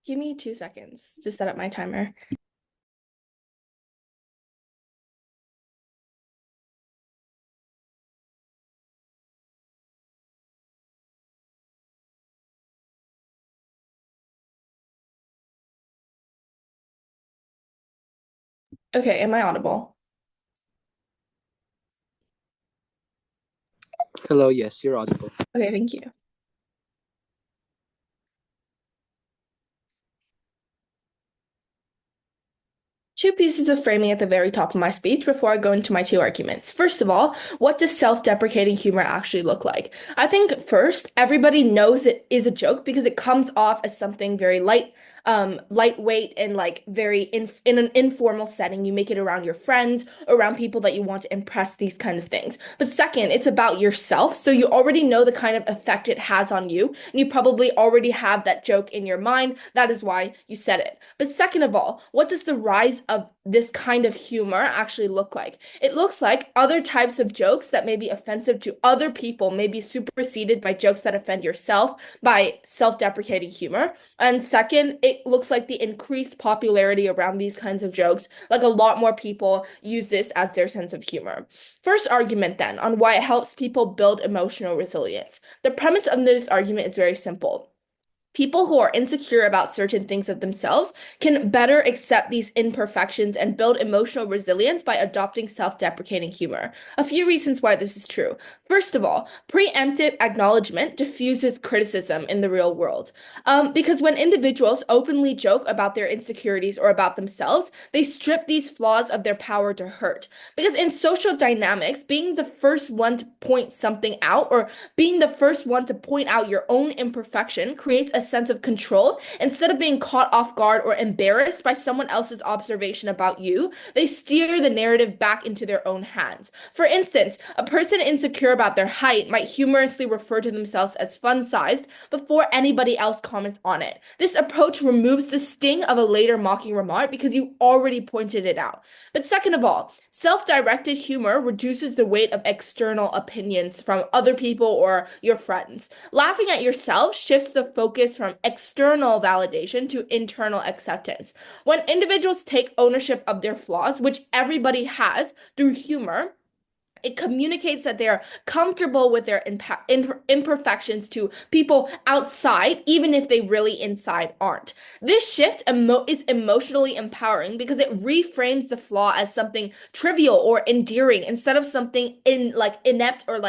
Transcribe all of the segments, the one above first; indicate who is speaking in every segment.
Speaker 1: Give me 2 seconds to set up my timer. Okay, am I audible?
Speaker 2: Hello, yes, you're audible.
Speaker 1: Okay, thank you. Two pieces of framing at the very top of my speech before I go into my two arguments. First of all, what does self-deprecating humor actually look like? I think first, everybody knows it is a joke because it comes off as something very lightweight and like very in an informal setting. You make it around your friends, around people that you want to impress, these kind of things. But second, it's about yourself, so you already know the kind of effect it has on you, and you probably already have that joke in your mind. That is why you said it. But second of all, what does the rise of this kind of humor actually look like? It looks like other types of jokes that may be offensive to other people may be superseded by jokes that offend yourself by self-deprecating humor. And second, it looks like the increased popularity around these kinds of jokes, like a lot more people use this as their sense of humor. First argument then on why it helps people build emotional resilience. The premise of this argument is very simple. People who are insecure about certain things of themselves can better accept these imperfections and build emotional resilience by adopting self-deprecating humor. A few reasons why this is true. First of all, preemptive acknowledgement diffuses criticism in the real world. Because when individuals openly joke about their insecurities or about themselves, they strip these flaws of their power to hurt. Because in social dynamics, being the first one to point something out or being the first one to point out your own imperfection creates a sense of control. Instead of being caught off guard or embarrassed by someone else's observation about you, they steer the narrative back into their own hands. For instance, a person insecure about their height might humorously refer to themselves as fun-sized before anybody else comments on it. This approach removes the sting of a later mocking remark because you already pointed it out. But second of all, self-directed humor reduces the weight of external opinions from other people or your friends. Laughing at yourself shifts the focus from external validation to internal acceptance. When individuals take ownership of their flaws, which everybody has through humor, it communicates that they're comfortable with their imperfections to people outside, even if they really inside aren't. This shift is emotionally empowering because it reframes the flaw as something trivial or endearing instead of something inept or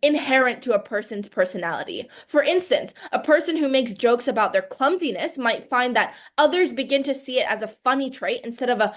Speaker 1: inherent to a person's personality. For instance, a person who makes jokes about their clumsiness might find that others begin to see it as a funny trait instead of a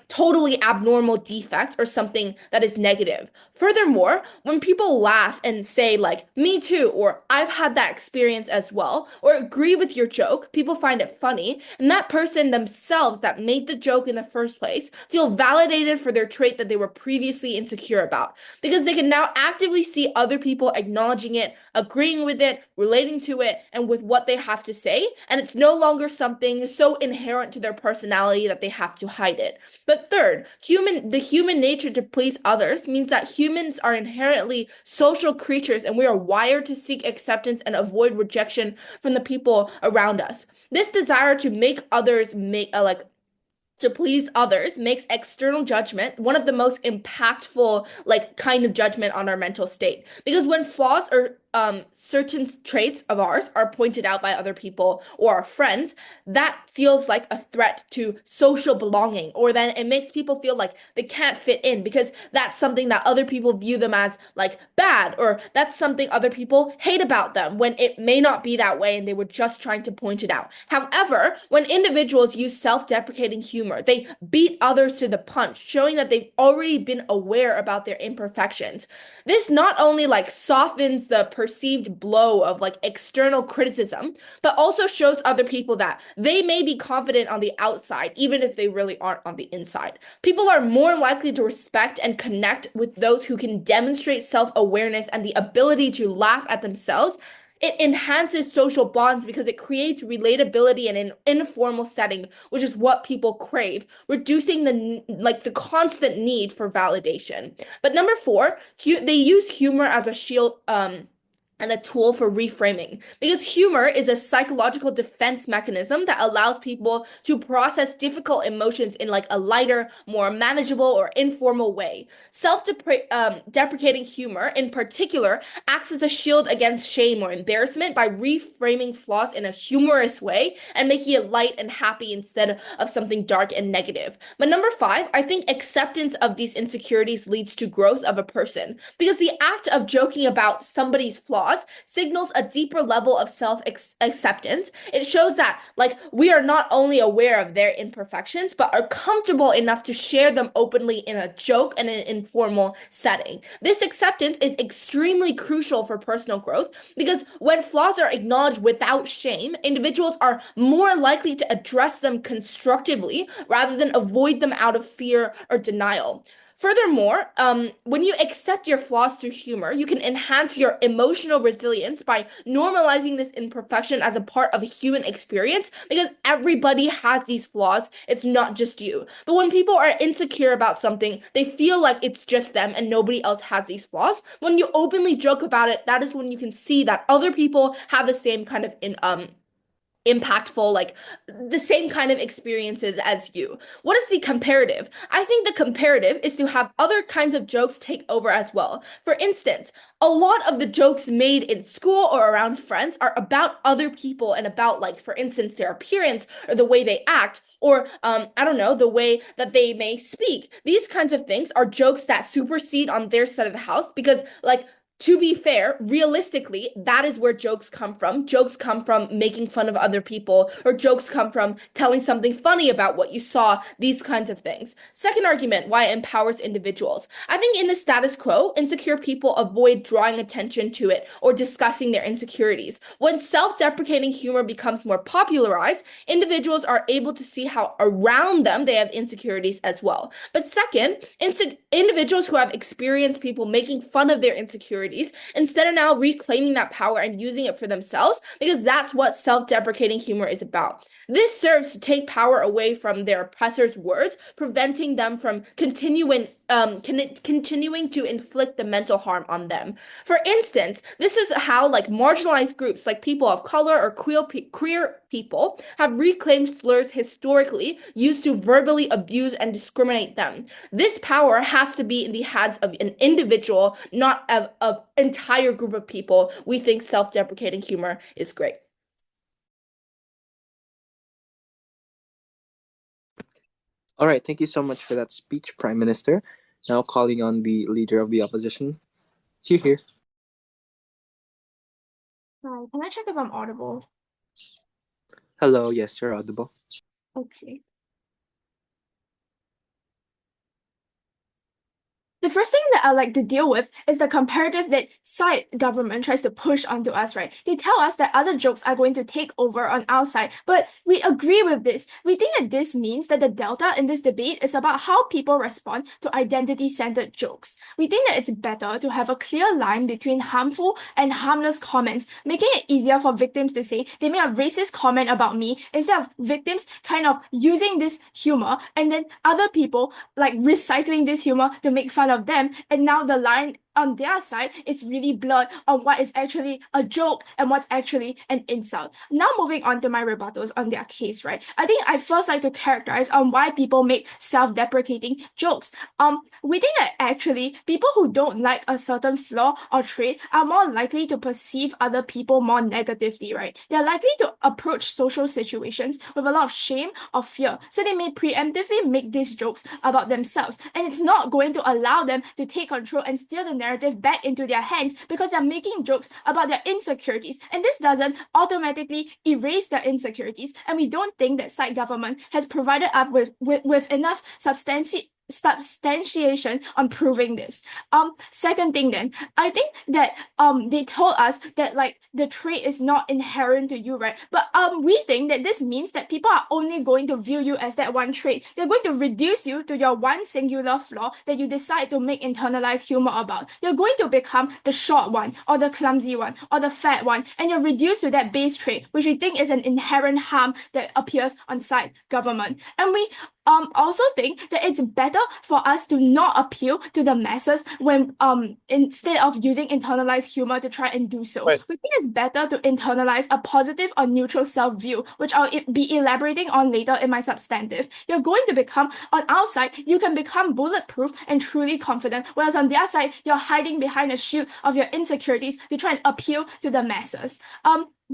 Speaker 1: totally abnormal defect or something that is negative. Furthermore, when people laugh and say me too or I've had that experience as well or agree with your joke, people find it funny, and that person themselves that made the joke in the first place feel validated for their trait that they were previously insecure about because they can now actively see other people acknowledging it, agreeing with it, relating to it, and with what they have to say, and it's no longer something so inherent to their personality that they have to hide it. But third, the human nature to please others means that humans are inherently social creatures and we are wired to seek acceptance and avoid rejection from the people around us. This desire to make others make to please others makes external judgment one of the most impactful kind of judgment on our mental state because when flaws or certain traits of ours are pointed out by other people or our friends, that feels like a threat to social belonging, or then it makes people feel like they can't fit in because that's something that other people view them as bad, or that's something other people hate about them when it may not be that way and they were just trying to point it out. However, when individuals use self-deprecating humor, they beat others to the punch, showing that they've already been aware about their imperfections. This not only softens the perceived blow of external criticism, but also shows other people that they may be confident on the outside, even if they really aren't on the inside. People are more likely to respect and connect with those who can demonstrate self-awareness and the ability to laugh at themselves. It enhances social bonds because it creates relatability in an informal setting, which is what people crave, reducing the constant need for validation. But number four, they use humor as a shield and a tool for reframing because humor is a psychological defense mechanism that allows people to process difficult emotions in like a lighter, more manageable or informal way. Self-deprecating humor in particular acts as a shield against shame or embarrassment by reframing flaws in a humorous way and making it light and happy instead of something dark and negative. But number five, I think acceptance of these insecurities leads to growth of a person because the act of joking about somebody's flaws signals a deeper level of self-acceptance. It shows that like we are not only aware of their imperfections but are comfortable enough to share them openly in a joke and an informal setting. This acceptance is extremely crucial for personal growth because when flaws are acknowledged without shame, individuals are more likely to address them constructively rather than avoid them out of fear or denial. Furthermore, when you accept your flaws through humor, you can enhance your emotional resilience by normalizing this imperfection as a part of a human experience because everybody has these flaws. It's not just you. But when people are insecure about something, they feel like it's just them and nobody else has these flaws. When you openly joke about it, that is when you can see that other people have the same kind of impactful, like the same kind of experiences as you. What is the comparative? I think the comparative is to have other kinds of jokes take over as well. For instance, a lot of the jokes made in school or around friends are about other people and about, like, for instance, their appearance or the way they act. Or, I don't know, the way that they may speak. These kinds of things are jokes that supersede on their side of the house because, like, to be fair, realistically, that is where jokes come from. Jokes come from making fun of other people, or jokes come from telling something funny about what you saw, these kinds of things. Second argument, why it empowers individuals. I think in the status quo, insecure people avoid drawing attention to it or discussing their insecurities. When self-deprecating humor becomes more popularized, individuals are able to see how around them they have insecurities as well. But second, individuals who have experienced people making fun of their insecurities instead of now reclaiming that power and using it for themselves because that's what self-deprecating humor is about. This serves to take power away from their oppressor's words, preventing them from continuing to inflict the mental harm on them. For instance, this is how like marginalized groups like people of color or queer people have reclaimed slurs historically used to verbally abuse and discriminate them. This power has to be in the hands of an individual, not of an entire group of people. We think self-deprecating humor is great.
Speaker 2: All right, thank you so much for that speech, Prime Minister. Now calling on the leader of the opposition. Here.
Speaker 3: Hi, can I check if I'm audible?
Speaker 2: Hello, yes, you're audible.
Speaker 3: Okay. The first thing that I like to deal with is the comparative that side government tries to push onto us, right? They tell us that other jokes are going to take over on our side, but we agree with this. We think that this means that the delta in this debate is about how people respond to identity-centered jokes. We think that it's better to have a clear line between harmful and harmless comments, making it easier for victims to say they made a racist comment about me instead of victims kind of using this humor and then other people like recycling this humor to make fun of them, and now the line on their side is really blurred on what is actually a joke and what's actually an insult. Now moving on to my rebuttals on their case, right? I think I first like to characterize on why people make self-deprecating jokes. We think that actually people who don't like a certain flaw or trait are more likely to perceive other people more negatively, right? They're likely to approach social situations with a lot of shame or fear. So they may preemptively make these jokes about themselves. And it's not going to allow them to take control and steer the narrative back into their hands because they're making jokes about their insecurities. And this doesn't automatically erase their insecurities. And we don't think that side government has provided us with enough substantiation on proving this. Second thing then, I think that they told us that like the trait is not inherent to you, right? But we think that this means that people are only going to view you as that one trait. They're going to reduce you to your one singular flaw that you decide to make internalized humor about. You're going to become the short one or the clumsy one or the fat one, and you're reduced to that base trait, which we think is an inherent harm that appears on side government. And we also think that it's better for us to not appeal to the masses when instead of using internalized humor to try and do so.
Speaker 4: Wait.
Speaker 3: We think it's better to internalize a positive or neutral self-view, which I'll be elaborating on later in my substantive. You're going to become, on our side, you can become bulletproof and truly confident, whereas on their side, you're hiding behind a shield of your insecurities to try and appeal to the masses.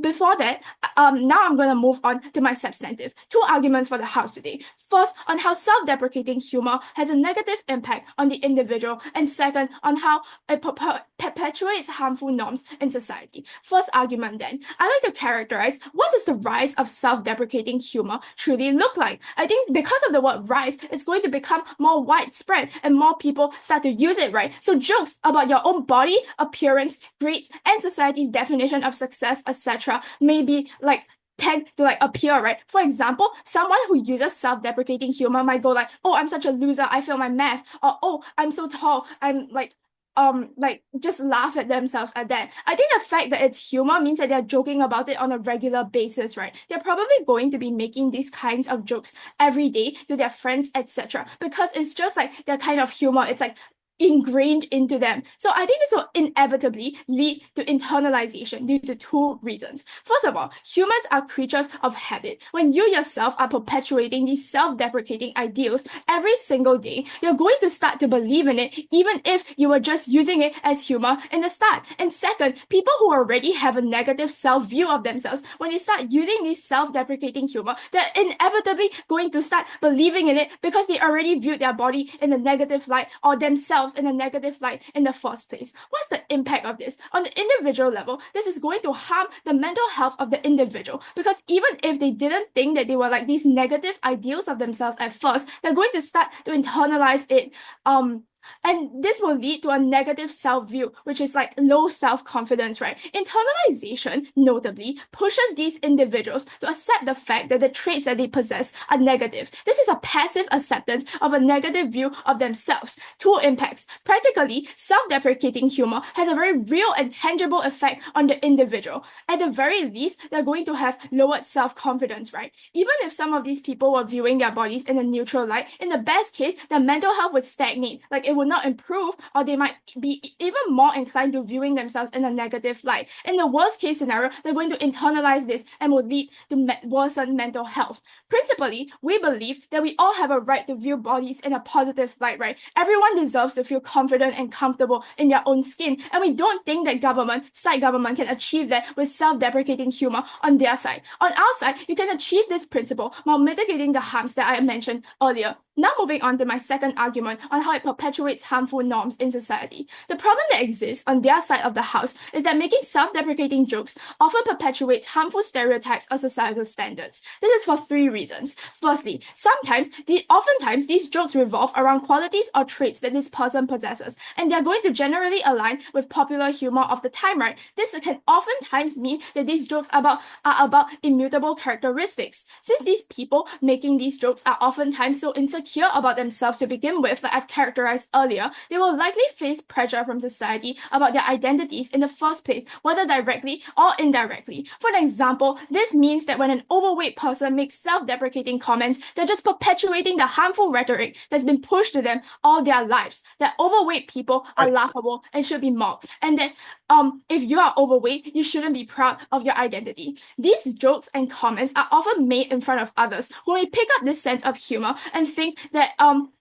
Speaker 3: Before that, now I'm going to move on to my substantive. Two arguments for the house today. First, on how self-deprecating humor has a negative impact on the individual, and second, on how it perpetuates harmful norms in society. First argument then, I like to characterize what does the rise of self-deprecating humor truly look like. I think because of the word rise, it's going to become more widespread and more people start to use it, right? So jokes about your own body, appearance, grades, and society's definition of success, etc., maybe like tend to like appear, right? For example, someone who uses self-deprecating humor might go like, oh, I'm such a loser, I failed my math, or oh, I'm so tall, I'm like just laugh at themselves at that. I think the fact that it's humor means that they're joking about it on a regular basis, right? They're probably going to be making these kinds of jokes every day to their friends, etc. Because it's just like their kind of humor. It's like ingrained into them. So I think this will inevitably lead to internalization due to two reasons. First of all, humans are creatures of habit. When you yourself are perpetuating these self-deprecating ideals every single day, you're going to start to believe in it, even if you were just using it as humor in the start. And second, people who already have a negative self-view of themselves, when they start using this self-deprecating humor, they're inevitably going to start believing in it because they already viewed their body in a negative light or themselves in a negative light in the first place. What's the impact of this? On the individual level, this is going to harm the mental health of the individual, because even if they didn't think that they were like these negative ideals of themselves at first, they're going to start to internalize it. And this will lead to a negative self-view, which is like low self-confidence, right? Internalization, notably, pushes these individuals to accept the fact that the traits that they possess are negative. This is a passive acceptance of a negative view of themselves. Two impacts. Practically, self-deprecating humor has a very real and tangible effect on the individual. At the very least, they're going to have lowered self-confidence, right? Even if some of these people were viewing their bodies in a neutral light, in the best case, their mental health would stagnate. Like it would not improve, or they might be even more inclined to viewing themselves in a negative light. In the worst case scenario, they're going to internalize this and will lead to worsened mental health. Principally, we believe that we all have a right to view bodies in a positive light, right? Everyone deserves to feel confident and comfortable in their own skin, and we don't think that side government can achieve that with self-deprecating humor on their side. On our side, you can achieve this principle while mitigating the harms that I mentioned earlier. Now moving on to my second argument on how it perpetuates harmful norms in society. The problem that exists on their side of the house is that making self-deprecating jokes often perpetuates harmful stereotypes or societal standards. This is for three reasons. Firstly, oftentimes these jokes revolve around qualities or traits that this person possesses, and they're going to generally align with popular humor of the time, right? This can oftentimes mean that these jokes are about immutable characteristics. Since these people making these jokes are oftentimes so insecure about themselves to begin with, like I've characterized earlier, they will likely face pressure from society about their identities in the first place, whether directly or indirectly. For an example, this means that when an overweight person makes self-deprecating comments, they're just perpetuating the harmful rhetoric that's been pushed to them all their lives, that overweight people are laughable and should be mocked, and that if you are overweight, you shouldn't be proud of your identity. These jokes and comments are often made in front of others who may pick up this sense of humor and think that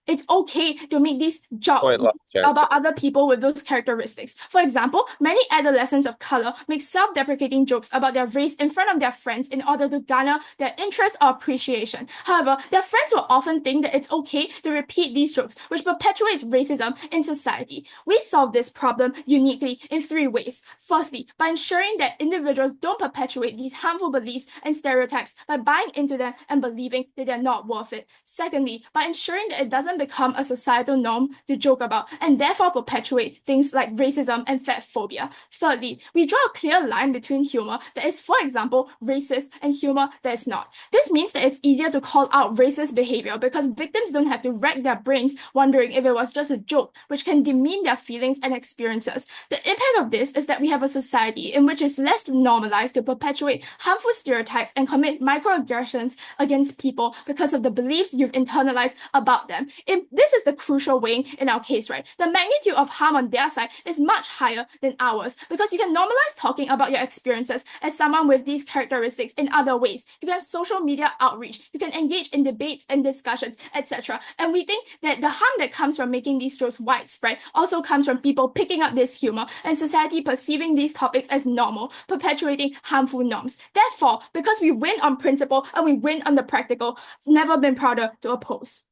Speaker 3: it's okay to make these jokes about other people with those characteristics. For example, many adolescents of color make self-deprecating jokes about their race in front of their friends in order to garner their interest or appreciation. However, their friends will often think that it's okay to repeat these jokes, which perpetuates racism in society. We solve this problem uniquely in three ways. Firstly, by ensuring that individuals don't perpetuate these harmful beliefs and stereotypes by buying into them and believing that they're not worth it. Secondly, by ensuring that it doesn't doesn't become a societal norm to joke about and therefore perpetuate things like racism and fat phobia. Thirdly, we draw a clear line between humor that is, for example, racist and humor that is not. This means that it's easier to call out racist behavior because victims don't have to rack their brains wondering if it was just a joke, which can demean their feelings and experiences. The impact of this is that we have a society in which it's less normalized to perpetuate harmful stereotypes and commit microaggressions against people because of the beliefs you've internalized about them. If this is the crucial weighing in our case, right? The magnitude of harm on their side is much higher than ours because you can normalize talking about your experiences as someone with these characteristics in other ways. You can have social media outreach, you can engage in debates and discussions, etc. And we think that the harm that comes from making these jokes widespread also comes from people picking up this humor and society perceiving these topics as normal, perpetuating harmful norms. Therefore, because we win on principle and we win on the practical, I've never been prouder to oppose.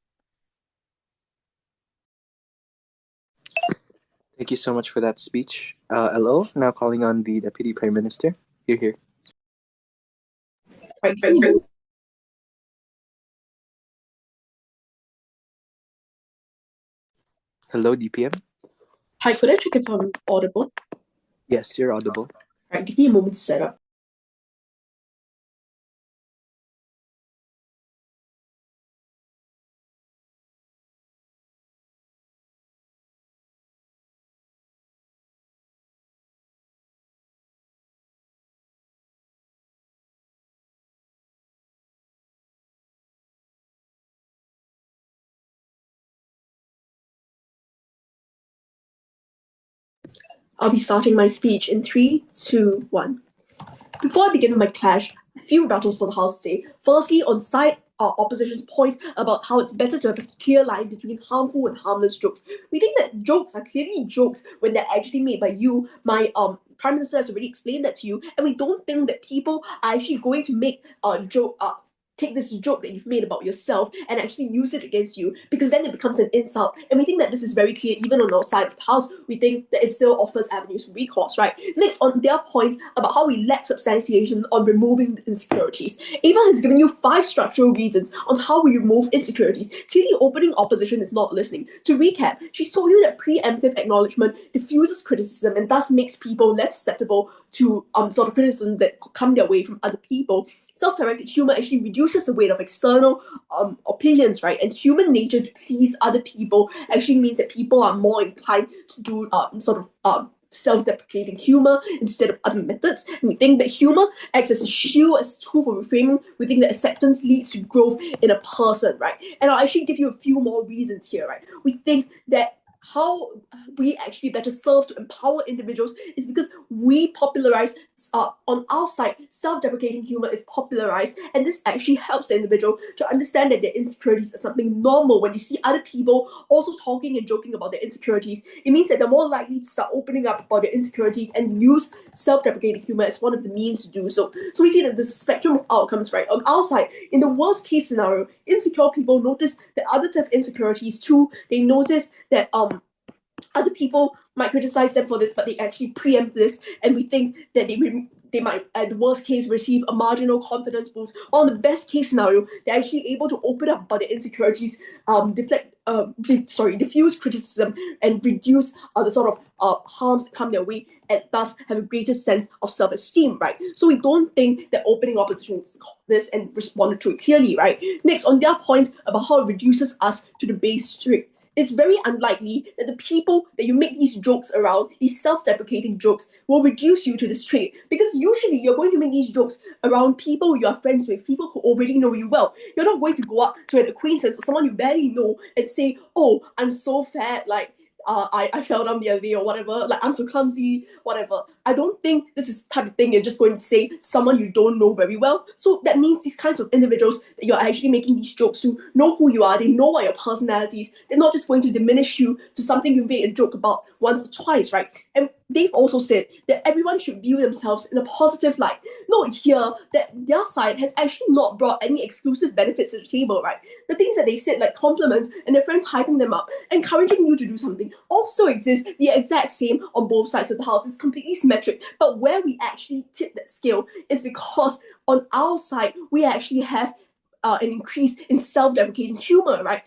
Speaker 2: Thank you so much for that speech. LO, now calling on the Deputy Prime Minister. You're here. Hello, DPM.
Speaker 4: Hi, could I check if I'm audible?
Speaker 2: Yes, you're audible.
Speaker 4: Right, give me a moment to set up. I'll be starting my speech in 3, 2, 1. Before I begin my clash, a few battles for the House today. Firstly, on side opposition's point about how it's better to have a clear line between harmful and harmless jokes. We think that jokes are clearly jokes when they're actually made by you. My Prime Minister has already explained that to you, and we don't think that people are actually going to make a joke. Take this joke that you've made about yourself and actually use it against you, because then it becomes an insult. And we think that this is very clear even on our side of the house. We think that it still offers avenues for recourse, right? Next, on their point about how we lack substantiation on removing the insecurities. Ava has given you 5 structural reasons on how we remove insecurities. Clearly, opening opposition is not listening. To recap, she's told you that preemptive acknowledgement diffuses criticism and thus makes people less susceptible to sort of criticism that come their way from other people. Self-directed humor actually reduces the weight of external opinions, right? And human nature to please other people actually means that people are more inclined to do self-deprecating humor instead of other methods. And we think that humor acts as a shield, as a tool for reframing. We think that acceptance leads to growth in a person, right? And I'll actually give you a few more reasons here, right? We think that how we actually better serve to empower individuals is because we popularize, on our side, self-deprecating humor is popularized, and this actually helps the individual to understand that their insecurities are something normal. When you see other people also talking and joking about their insecurities, it means that they're more likely to start opening up about their insecurities and use self-deprecating humor as one of the means to do so. So we see that there's a spectrum of outcomes, right? On our side, in the worst case scenario, insecure people notice that others have insecurities too. They notice that other people might criticize them for this, but they actually preempt this, and we think that they might, at the worst case, receive a marginal confidence boost. Or in the best case scenario, they're actually able to open up about their insecurities, diffuse criticism, and reduce the sort of harms that come their way, and thus have a greater sense of self-esteem, right? So we don't think that opening opposition is this and responded to it clearly, right? Next, on their point about how it reduces us to the base street. It's very unlikely that the people that you make these jokes around, these self-deprecating jokes, will reduce you to this trait. Because usually you're going to make these jokes around people you're friends with, people who already know you well. You're not going to go up to an acquaintance or someone you barely know and say, oh, I'm so fat, like, I fell down the other day or whatever, like I'm so clumsy, whatever. I don't think this is the type of thing you're just going to say someone you don't know very well. So that means these kinds of individuals that you're actually making these jokes to know who you are, they know what your personality is, they're not just going to diminish you to something you made a joke about once or twice, right? And they've also said that everyone should view themselves in a positive light. Note here that their side has actually not brought any exclusive benefits to the table, right? The things that they've said, like compliments and their friends hyping them up, encouraging you to do something, also exist the exact same on both sides of the house. It's completely symmetric. But where we actually tip that scale is because on our side, we actually have an increase in self-deprecating humor, right?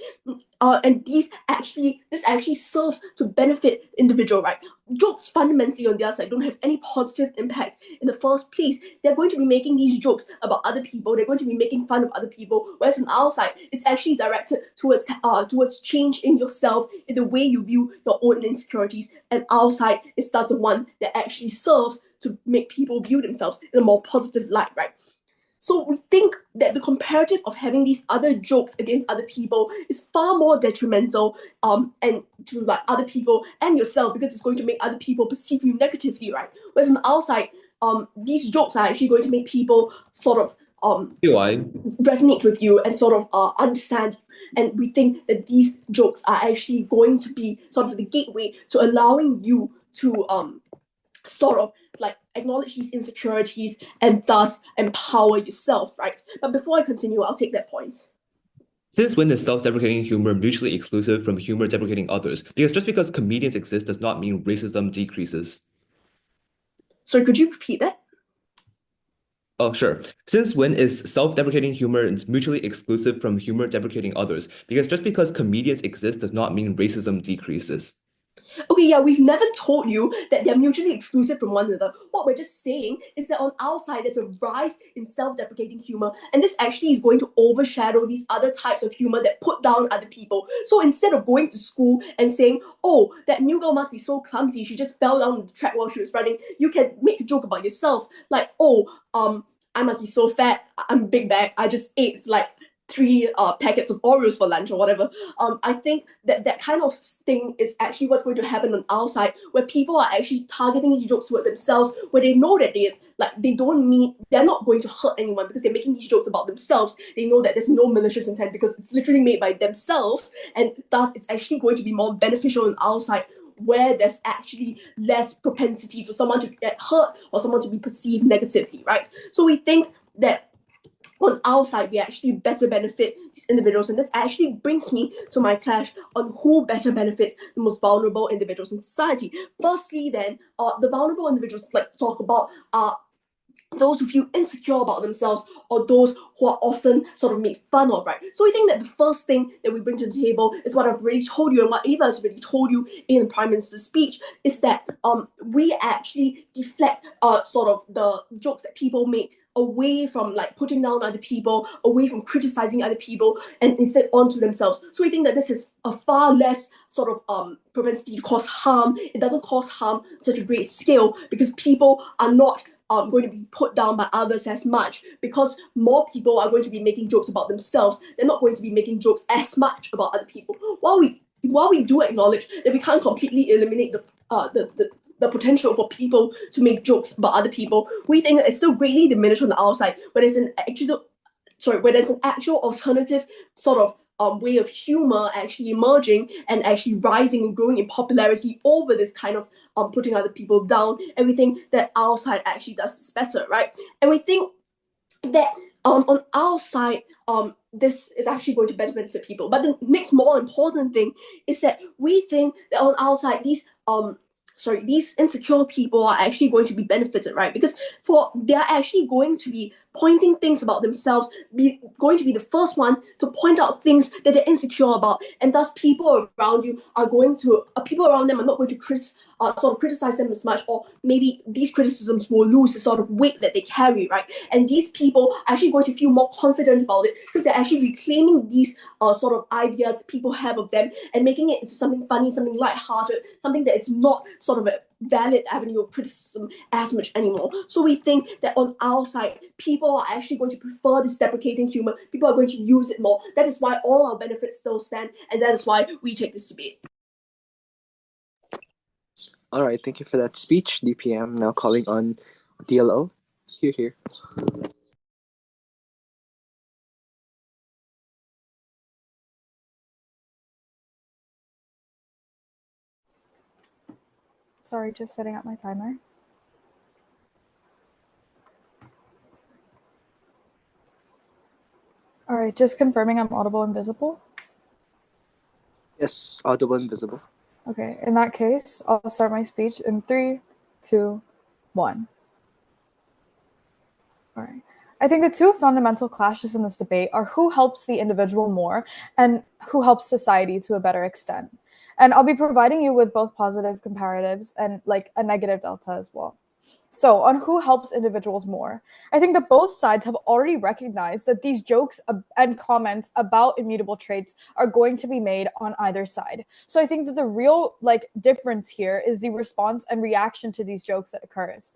Speaker 4: And this actually serves to benefit the individual, right? Jokes fundamentally on the other side don't have any positive impact in the first place. They're going to be making these jokes about other people. They're going to be making fun of other people. Whereas on our side, it's actually directed towards change in yourself, in the way you view your own insecurities. And our side is thus the one that actually serves to make people view themselves in a more positive light, right? So we think that the comparative of having these other jokes against other people is far more detrimental and to like other people and yourself, because it's going to make other people perceive you negatively, right? Whereas on our side, these jokes are actually going to make people sort of resonate with you and sort of understand. And we think that these jokes are actually going to be sort of the gateway to allowing you to sort of like acknowledge these insecurities and thus empower yourself, right? But before I continue, I'll take that point.
Speaker 5: Since when is self-deprecating humor mutually exclusive from humor deprecating others? Because just because comedians exist does not mean racism decreases.
Speaker 4: So could you repeat that?
Speaker 5: Oh, sure. Since when is self-deprecating humor mutually exclusive from humor deprecating others? Because just because comedians exist does not mean racism decreases.
Speaker 4: Okay, yeah, we've never told you that they're mutually exclusive from one another. What we're just saying is that on our side, there's a rise in self-deprecating humor, and this actually is going to overshadow these other types of humor that put down other people. So instead of going to school and saying, oh, that new girl must be so clumsy, she just fell down the track while she was running, you can make a joke about yourself, like, oh, I must be so fat, I'm big bag, I just ate like 3 packets of Oreos for lunch or whatever. I think that kind of thing is actually what's going to happen on our side, where people are actually targeting these jokes towards themselves, where they know that they're not going to hurt anyone because they're making these jokes about themselves. They know that there's no malicious intent because it's literally made by themselves, and thus it's actually going to be more beneficial on our side, where there's actually less propensity for someone to get hurt or someone to be perceived negatively, right? So we think that on our side, we actually better benefit these individuals. And this actually brings me to my clash on who better benefits the most vulnerable individuals in society. Firstly, then, the vulnerable individuals like to talk about are those who feel insecure about themselves or those who are often sort of made fun of, right? So we think that the first thing that we bring to the table is what I've already told you and what Ava has already told you in the Prime Minister's speech, is that we actually deflect sort of the jokes that people make away from like putting down other people, away from criticizing other people, and instead onto themselves. So we think that this has a far less sort of propensity to cause harm. It doesn't cause harm on such a great scale because people are not going to be put down by others as much, because more people are going to be making jokes about themselves. They're not going to be making jokes as much about other people. While we do acknowledge that we can't completely eliminate the potential for people to make jokes about other people, we think that it's still greatly diminished on the outside, where there's an actual alternative sort of way of humor actually emerging and actually rising and growing in popularity over this kind of putting other people down. And we think that our side actually does this better, right? And we think that on our side, this is actually going to better benefit people. But the next more important thing is that we think that on our side, these insecure people are actually going to be benefited, right? Because they're actually going to be pointing things about themselves, going to be the first one to point out things that they're insecure about, and thus people around them are not going to sort of criticize them as much, or maybe these criticisms will lose the sort of weight that they carry, right? And these people are actually going to feel more confident about it because they're actually reclaiming these sort of ideas that people have of them and making it into something funny, something lighthearted, something that it's not sort of a valid avenue of criticism as much anymore. So we think that on our side, people are actually going to prefer this deprecating humor. People are going to use it more. That is why all our benefits still stand, and that is why we take this debate.
Speaker 2: All right, thank you for that speech, DPM. Now calling on DLO. Here.
Speaker 6: Sorry, just setting up my timer. All right, just confirming I'm audible and visible.
Speaker 2: Yes, audible and visible.
Speaker 6: Okay, in that case, I'll start my speech in 3, 2, 1. All right. I think the two fundamental clashes in this debate are who helps the individual more and who helps society to a better extent. And I'll be providing you with both positive comparatives and like a negative delta as well. So, on who helps individuals more, I think that both sides have already recognized that these jokes and comments about immutable traits are going to be made on either side. So, I think that the real difference here is the response and reaction to these jokes that occurs.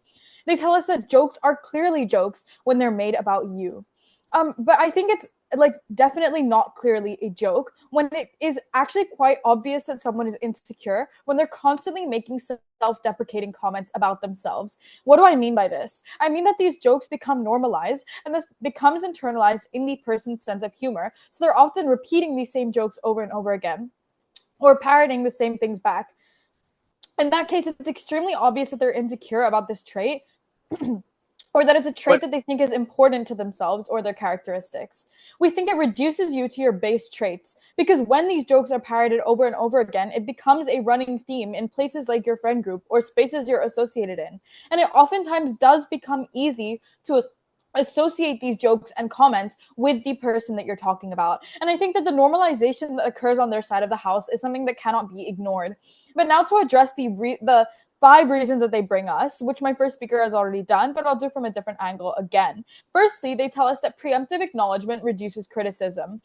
Speaker 6: They tell us that jokes are clearly jokes when they're made about you. But I think it's definitely not clearly a joke when it is actually quite obvious that someone is insecure when they're constantly making self-deprecating comments about themselves. What do I mean by this? I mean that these jokes become normalized and this becomes internalized in the person's sense of humor. So they're often repeating these same jokes over and over again or parroting the same things back. In that case, it's extremely obvious that they're insecure about this trait or that it's a trait that they think is important to themselves or their characteristics. We think it reduces you to your base traits because when these jokes are parroted over and over again, it becomes a running theme in places like your friend group or spaces you're associated in. And it oftentimes does become easy to associate these jokes and comments with the person that you're talking about. And I think that the normalization that occurs on their side of the house is something that cannot be ignored. But now to address the 5 reasons that they bring us, which my first speaker has already done, but I'll do from a different angle again. Firstly, they tell us that preemptive acknowledgement reduces criticism.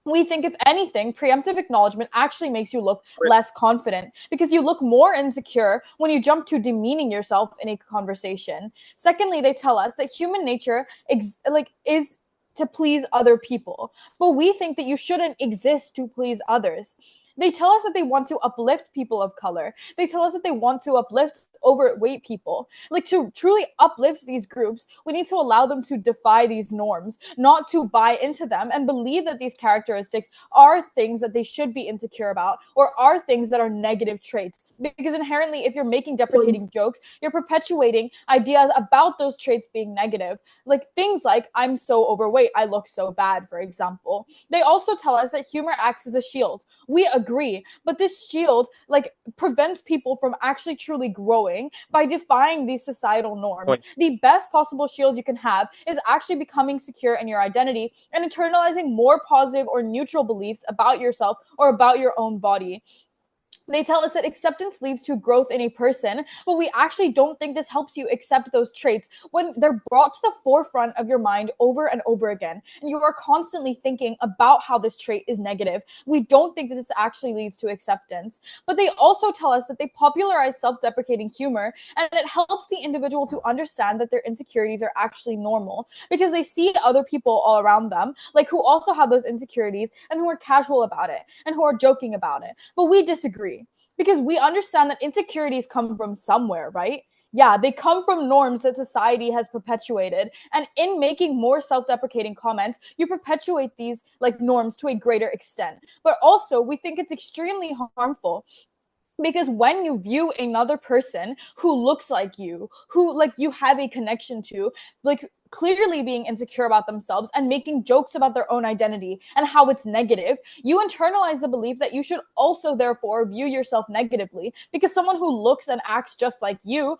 Speaker 6: We think, if anything, preemptive acknowledgement actually makes you look less confident because you look more insecure when you jump to demeaning yourself in a conversation. Secondly, they tell us that human nature is to please other people, but we think that you shouldn't exist to please others. They tell us that they want to uplift people of color. They tell us that they want to uplift overweight people. Like, to truly uplift these groups, we need to allow them to defy these norms, not to buy into them and believe that these characteristics are things that they should be insecure about or are things that are negative traits. Because inherently, if you're making deprecating jokes, you're perpetuating ideas about those traits being negative. Like things like, I'm so overweight, I look so bad, for example. They also tell us that humor acts as a shield. We agree, but this shield prevents people from actually truly growing by defying these societal norms. The best possible shield you can have is actually becoming secure in your identity and internalizing more positive or neutral beliefs about yourself or about your own body. They tell us that acceptance leads to growth in a person, but we actually don't think this helps you accept those traits when they're brought to the forefront of your mind over and over again, and you are constantly thinking about how this trait is negative. We don't think that this actually leads to acceptance. But they also tell us that they popularize self-deprecating humor, and it helps the individual to understand that their insecurities are actually normal because they see other people all around them, who also have those insecurities and who are casual about it and who are joking about it. But we disagree. Because we understand that insecurities come from somewhere, right? Yeah, they come from norms that society has perpetuated. And in making more self-deprecating comments, you perpetuate these norms to a greater extent. But also, we think it's extremely harmful because when you view another person who looks like you, who you have a connection to, clearly being insecure about themselves and making jokes about their own identity and how it's negative, you internalize the belief that you should also therefore view yourself negatively because someone who looks and acts just like you,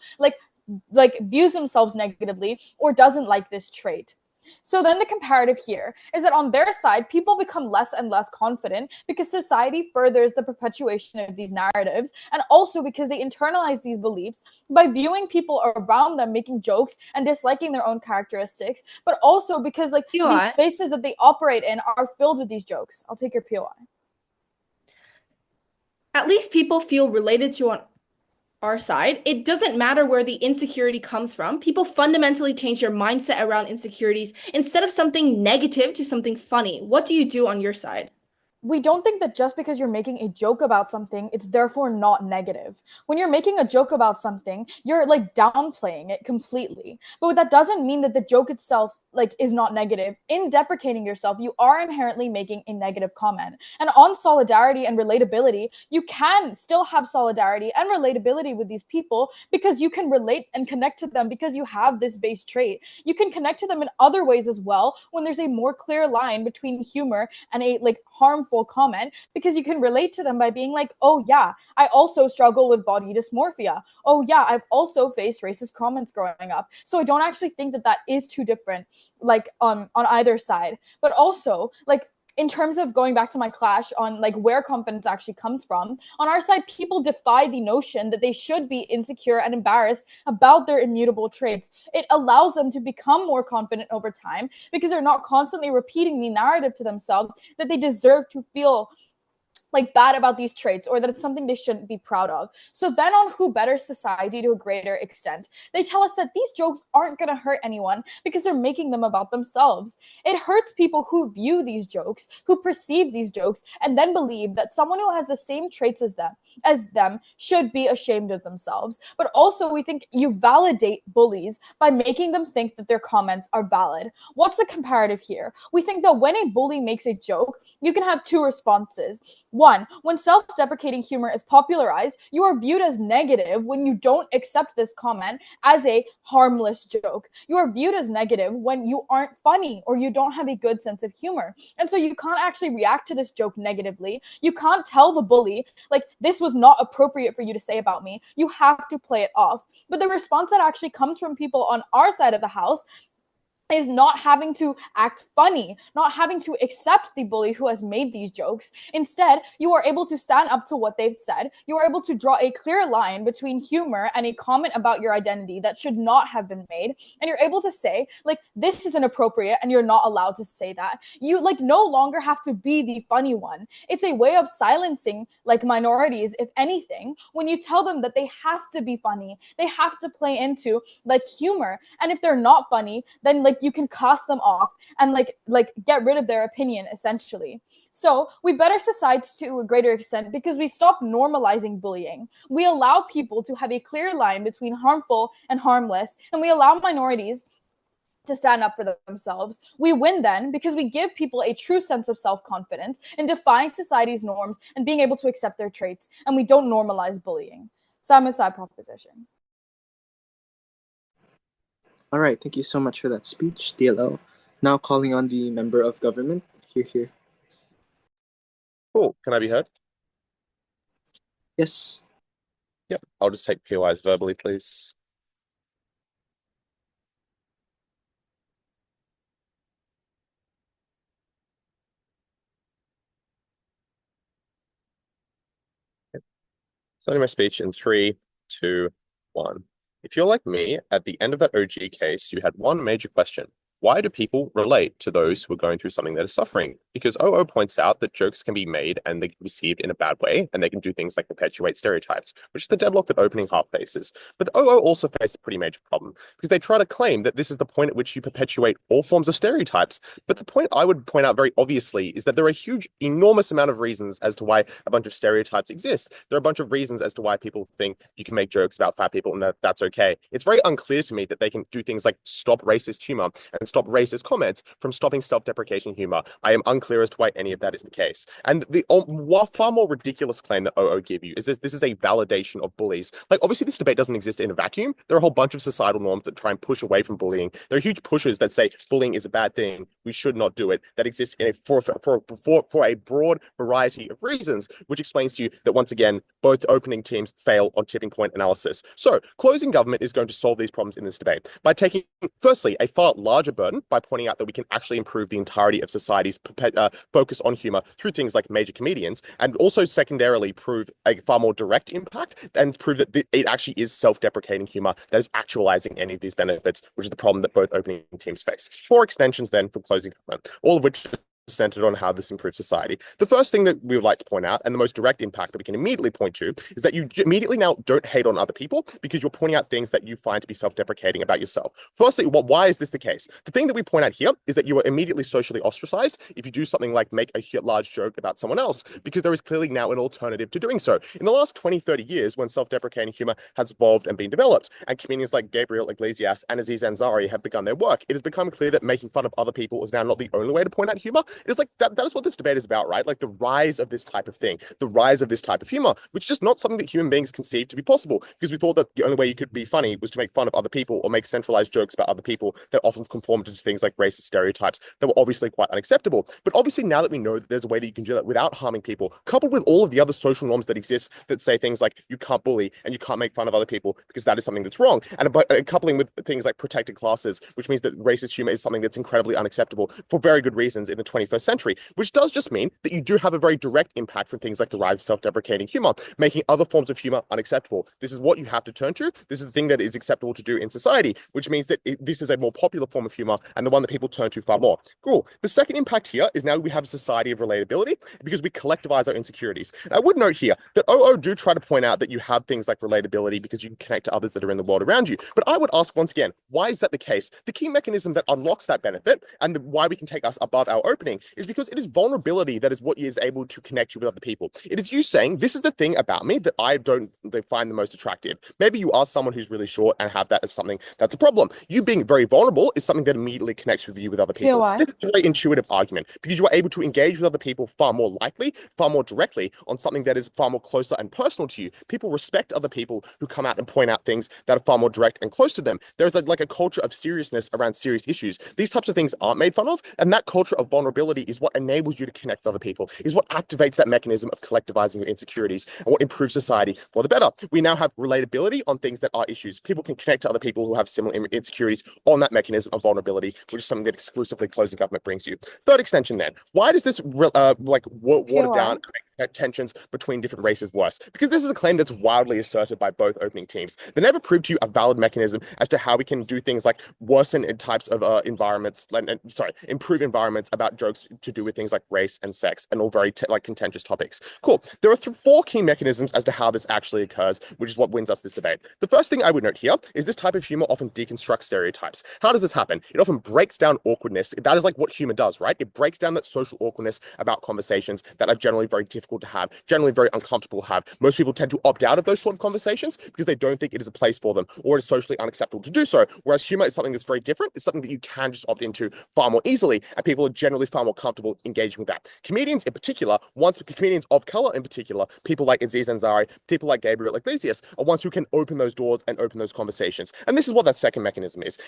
Speaker 6: views themselves negatively or doesn't like this trait. So then the comparative here is that on their side, people become less and less confident because society furthers the perpetuation of these narratives, and also because they internalize these beliefs by viewing people around them making jokes and disliking their own characteristics, but also because these spaces that they operate in are filled with these jokes. I'll take your POI.
Speaker 1: At least people feel related to our side. It doesn't matter where the insecurity comes from. People fundamentally change their mindset around insecurities instead of something negative to something funny. What do you do on your side?
Speaker 6: We don't think that just because you're making a joke about something, it's therefore not negative. When you're making a joke about something, you're downplaying it completely. But that doesn't mean that the joke itself is not negative. In deprecating yourself, you are inherently making a negative comment. And on solidarity and relatability, you can still have solidarity and relatability with these people because you can relate and connect to them because you have this base trait. You can connect to them in other ways as well when there's a more clear line between humor and a harmful harmful comment because you can relate to them by being like, oh yeah, I also struggle with body dysmorphia. Oh yeah, I've also faced racist comments growing up. So I don't actually think that that is too different, like on either side. But also, like, in terms of going back to my clash on like where confidence actually comes from, on our side, people defy the notion that they should be insecure and embarrassed about their immutable traits. It allows them to become more confident over time because they're not constantly repeating the narrative to themselves that they deserve to feel like bad about these traits or that it's something they shouldn't be proud of. So then on Who Betters Society to a greater extent, they tell us that these jokes aren't going to hurt anyone because they're making them about themselves. It hurts people who view these jokes, who perceive these jokes, and then believe that someone who has the same traits as them should be ashamed of themselves. But also we think you validate bullies by making them think that their comments are valid. What's the comparative here? We think that when a bully makes a joke, you can have two responses. One, when self-deprecating humor is popularized, you are viewed as negative when you don't accept this comment as a harmless joke. You are viewed as negative when you aren't funny or you don't have a good sense of humor. And so you can't actually react to this joke negatively. You can't tell the bully, like, this was not appropriate for you to say about me. You have to play it off. But the response that actually comes from people on our side of the house is not having to act funny, not having to accept the bully who has made these jokes. Instead, you are able to stand up to what they've said. You are able to draw a clear line between humor and a comment about your identity that should not have been made. And you're able to say, like, this is inappropriate and you're not allowed to say that. You, like, no longer have to be the funny one. It's a way of silencing, like, minorities, if anything, when you tell them that they have to be funny. They have to play into, like, humor. And if they're not funny, then, like, you can cast them off and like get rid of their opinion essentially. So we better society to a greater extent because we stop normalizing bullying. We allow people to have a clear line between harmful and harmless, and we allow minorities to stand up for themselves. We win then because we give people a true sense of self-confidence in defying society's norms and being able to accept their traits, and we don't normalize bullying. Simon's side proposition.
Speaker 2: All right, thank you so much for that speech, DLO. Now calling on the member of government. Here.
Speaker 7: Cool. Can I be heard?
Speaker 2: Yes.
Speaker 7: Yep. I'll just take POIs verbally, please. Yep. Starting my speech in 3, 2, 1. If you're like me, at the end of that OG case, you had one major question. Why do people relate to those who are going through something that is suffering? Because OO points out that jokes can be made and they can be received in a bad way, and they can do things like perpetuate stereotypes, which is the deadlock that opening half faces. But the OO also face a pretty major problem, because they try to claim that this is the point at which you perpetuate all forms of stereotypes. But the point I would point out very obviously is that there are a huge, enormous amount of reasons as to why a bunch of stereotypes exist. There are a bunch of reasons as to why people think you can make jokes about fat people and that's okay. It's very unclear to me that they can do things like stop racist humor and stop racist comments from stopping self-deprecation humor. I am unclear as to why any of that is the case. And the far more ridiculous claim that OO give you is this is a validation of bullies. Like, obviously this debate doesn't exist in a vacuum. There are a whole bunch of societal norms that try and push away from bullying. There are huge pushes that say bullying is a bad thing, we should not do it, that exist in for a broad variety of reasons, which explains to you that once again, both opening teams fail on tipping point analysis. So closing government is going to solve these problems in this debate by taking, firstly, a far larger burden by pointing out that we can actually improve the entirety of society's focus on humor through things like major comedians, and also secondarily prove a far more direct impact and prove that it actually is self-deprecating humor that is actualizing any of these benefits, which is the problem that both opening teams face. 4 extensions then for closing government, all of which centered on how this improves society. The first thing that we would like to point out, and the most direct impact that we can immediately point to, is that you immediately now don't hate on other people because you're pointing out things that you find to be self-deprecating about yourself. Firstly, why is this the case? The thing that we point out here is that you are immediately socially ostracized if you do something like make a large joke about someone else, because there is clearly now an alternative to doing so. In the last 20, 30 years, when self-deprecating humor has evolved and been developed, and comedians like Gabriel Iglesias and Aziz Ansari have begun their work, it has become clear that making fun of other people is now not the only way to point out humor, It's like that is what this debate is about, right? Like the rise of this type of thing, the rise of this type of humor, which is just not something that human beings conceived to be possible, because we thought that the only way you could be funny was to make fun of other people or make centralized jokes about other people that often conformed to things like racist stereotypes that were obviously quite unacceptable. But obviously now that we know that there's a way that you can do that without harming people, coupled with all of the other social norms that exist that say things like you can't bully and you can't make fun of other people because that is something that's wrong, and coupling with things like protected classes, which means that racist humor is something that's incredibly unacceptable for very good reasons in the 21st century, which does just mean that you do have a very direct impact from things like the rise of self-deprecating humor, making other forms of humor unacceptable. This is what you have to turn to. This is the thing that is acceptable to do in society, which means that this is a more popular form of humor and the one that people turn to far more. Cool. The second impact here is now we have a society of relatability because we collectivize our insecurities. And I would note here that OO do try to point out that you have things like relatability because you can connect to others that are in the world around you. But I would ask once again, why is that the case? The key mechanism that unlocks that benefit and why we can take us above our opening is because it is vulnerability that is what is able to connect you with other people. It is you saying, this is the thing about me that I don't find the most attractive. Maybe you are someone who's really short and have that as something that's a problem. You being very vulnerable is something that immediately connects with you with other people.
Speaker 6: why?
Speaker 7: This is a very intuitive argument because you are able to engage with other people far more likely, far more directly on something that is far more closer and personal to you. People respect other people who come out and point out things that are far more direct and close to them. There's like a culture of seriousness around serious issues. These types of things aren't made fun of, and that culture of vulnerability is what enables you to connect with other people, is what activates that mechanism of collectivizing your insecurities and what improves society for the better. We now have relatability on things that are issues. People can connect to other people who have similar insecurities on that mechanism of vulnerability, which is something that exclusively closing government brings you. Third extension then, why does this water down tensions between different races worse? Because this is a claim that's wildly asserted by both opening teams. They never proved to you a valid mechanism as to how we can do things like worsen in types of environments, improve environments about jokes to do with things like race and sex and all very contentious topics. Cool. There are four key mechanisms as to how this actually occurs, which is what wins us this debate. The first thing I would note here is this type of humor often deconstructs stereotypes. How does this happen? It often breaks down awkwardness. That is like what humor does, right? It breaks down that social awkwardness about conversations that are generally very difficult to have, generally very uncomfortable to have. Most people tend to opt out of those sort of conversations because they don't think it is a place for them or it is socially unacceptable to do so. Whereas humor is something that's very different. It's something that you can just opt into far more easily, and people are generally far more comfortable engaging with that. Comedians in particular, comedians of color in particular, people like Aziz Ansari, people like Gabriel Iglesias, are ones who can open those doors and open those conversations. And this is what that second mechanism is.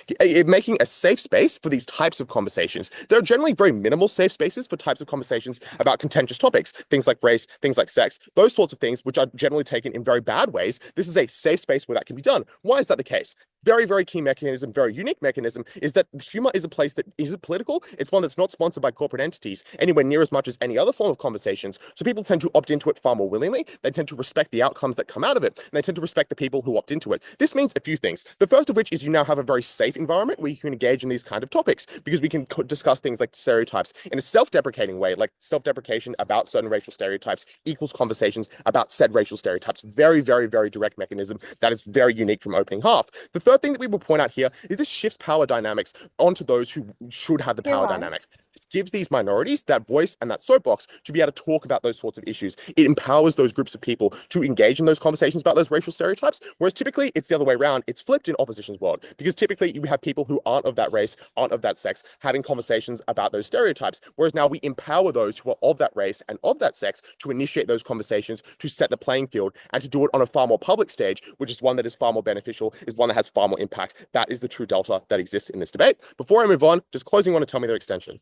Speaker 7: Making a safe space for these types of conversations. There are generally very minimal safe spaces for types of conversations about contentious topics, things like race, things like sex, those sorts of things, which are generally taken in very bad ways. This is a safe space where that can be done. Why is that the case? Very, very key mechanism, very unique mechanism, is that humor is a place that isn't political. It's one that's not sponsored by corporate entities anywhere near as much as any other form of conversations. So people tend to opt into it far more willingly. They tend to respect the outcomes that come out of it, and they tend to respect the people who opt into it. This means a few things. The first of which is you now have a very safe environment where you can engage in these kind of topics because we can discuss things like stereotypes in a self-deprecating way, like self-deprecation about certain racial stereotypes equals conversations about said racial stereotypes. Very, very, very direct mechanism that is very unique from opening half. The third thing that we will point out here is this shifts power dynamics onto those who should have the power dynamic. This gives these minorities that voice and that soapbox to be able to talk about those sorts of issues. It empowers those groups of people to engage in those conversations about those racial stereotypes, whereas typically it's the other way around. It's flipped in opposition's world, because typically you have people who aren't of that race, aren't of that sex, having conversations about those stereotypes, whereas now we empower those who are of that race and of that sex to initiate those conversations, to set the playing field, and to do it on a far more public stage, which is one that is far more beneficial, is one that has far more impact. That is the true delta that exists in this debate. Before I move on, does closing want to tell me their extension?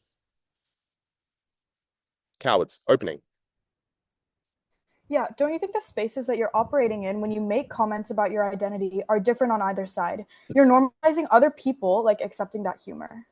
Speaker 7: Cowards, opening.
Speaker 6: Yeah, don't you think the spaces that you're operating in when you make comments about your identity are different on either side? You're normalizing other people, like accepting that humor.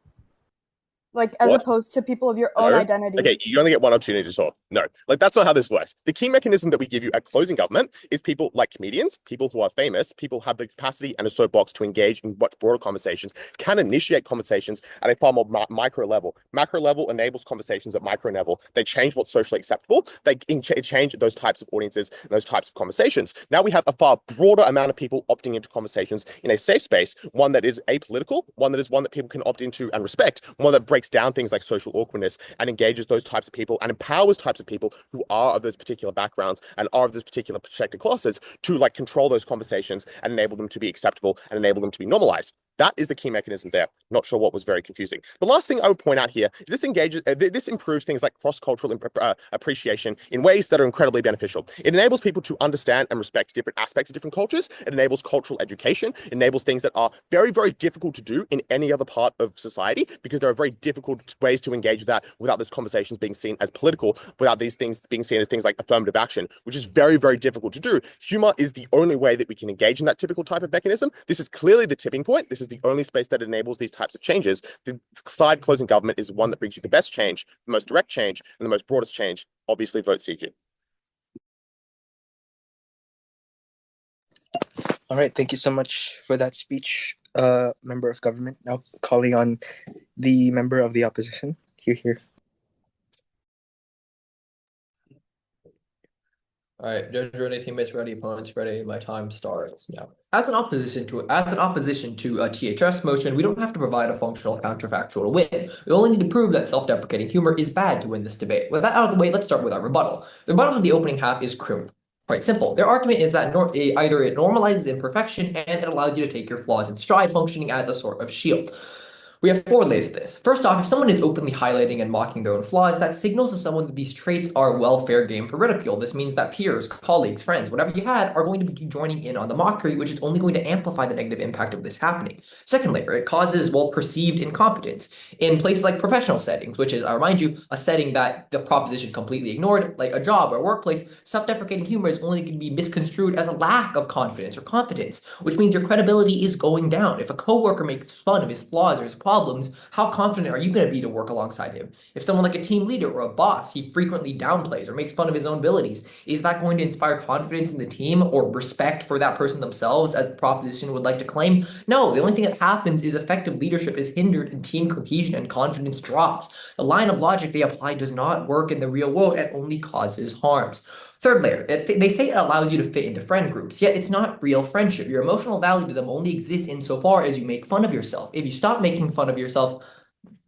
Speaker 6: Like, as opposed to people of your own identity.
Speaker 7: Okay, you only get one opportunity to talk. No, like that's not how this works. The key mechanism that we give you at closing government is people like comedians, people who are famous, people who have the capacity and a soapbox to engage in much broader conversations, can initiate conversations at a far more micro level. Macro level enables conversations at micro level. They change what's socially acceptable. They change those types of audiences and those types of conversations. Now we have a far broader amount of people opting into conversations in a safe space, one that is apolitical, one that people can opt into and respect, one that breaks down things like social awkwardness and engages those types of people and empowers types of people who are of those particular backgrounds and are of those particular protected classes to like control those conversations and enable them to be acceptable and enable them to be normalized. That is the key mechanism there. Not sure what was very confusing. The last thing I would point out here is this improves things like cross-cultural appreciation in ways that are incredibly beneficial. It enables people to understand and respect different aspects of different cultures. It enables cultural education. It enables things that are very, very difficult to do in any other part of society, because there are very difficult ways to engage with that without those conversations being seen as political, without these things being seen as things like affirmative action, which is very, very difficult to do. Humor is the only way that we can engage in that typical type of mechanism. This is clearly the tipping point. This is the only space that enables these types of changes. The side closing government is one that brings you the best change, the most direct change, and the most broadest change. Obviously, vote CG.
Speaker 2: All right, thank you so much for that speech, member of government. Now calling on the member of the opposition. Here.
Speaker 8: All right, judge ready, teammates ready, opponents ready. My time starts now. As an opposition to a THS motion, we don't have to provide a functional counterfactual to win. We only need to prove that self-deprecating humor is bad to win this debate. With that out of the way, let's start with our rebuttal. The rebuttal of the opening half is quite simple. Their argument is that either it normalizes imperfection and it allows you to take your flaws in stride, functioning as a sort of shield. We have 4 layers to this. First off, if someone is openly highlighting and mocking their own flaws, that signals to someone that these traits are fair game for ridicule. This means that peers, colleagues, friends, whatever you had, are going to be joining in on the mockery, which is only going to amplify the negative impact of this happening. Second layer, it causes, perceived incompetence. In places like professional settings, which is, I remind you, a setting that the proposition completely ignored, like a job or a workplace, self-deprecating humor is only going to be misconstrued as a lack of confidence or competence, which means your credibility is going down. If a coworker makes fun of his flaws or his problems, how confident are you going to be to work alongside him? If someone like a team leader or a boss, he frequently downplays or makes fun of his own abilities, is that going to inspire confidence in the team or respect for that person themselves, as the proposition would like to claim? No, the only thing that happens is effective leadership is hindered and team cohesion and confidence drops. The line of logic they apply does not work in the real world and only causes harms. Third layer, they say it allows you to fit into friend groups, yet it's not real friendship. Your emotional value to them only exists insofar as you make fun of yourself. If you stop making fun of yourself,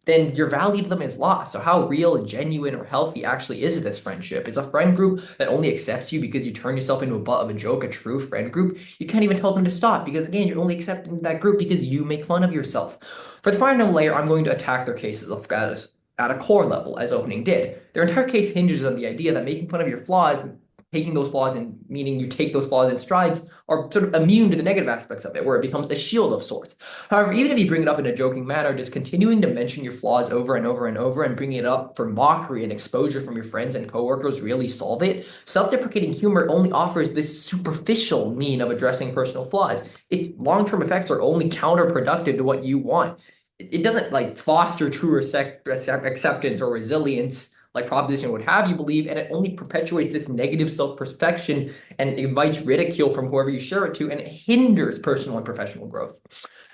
Speaker 8: then your value to them is lost. So how real, genuine, or healthy actually is this friendship? Is a friend group that only accepts you because you turn yourself into a butt of a joke a true friend group? You can't even tell them to stop because, again, you're only accepting that group because you make fun of yourself. For the final layer, I'm going to attack their cases of at a core level, as opening did. Their entire case hinges on the idea that making fun of your flaws, taking those flaws and meaning you take those flaws in strides, are sort of immune to the negative aspects of it, where it becomes a shield of sorts. However, even if you bring it up in a joking manner, just continuing to mention your flaws over and over and over and bringing it up for mockery and exposure from your friends and coworkers really solve it? Self-deprecating humor only offers this superficial mean of addressing personal flaws. Its long-term effects are only counterproductive to what you want. It doesn't foster true acceptance or resilience like proposition would have you believe, and it only perpetuates this negative self-perception and invites ridicule from whoever you share it to, and it hinders personal and professional growth.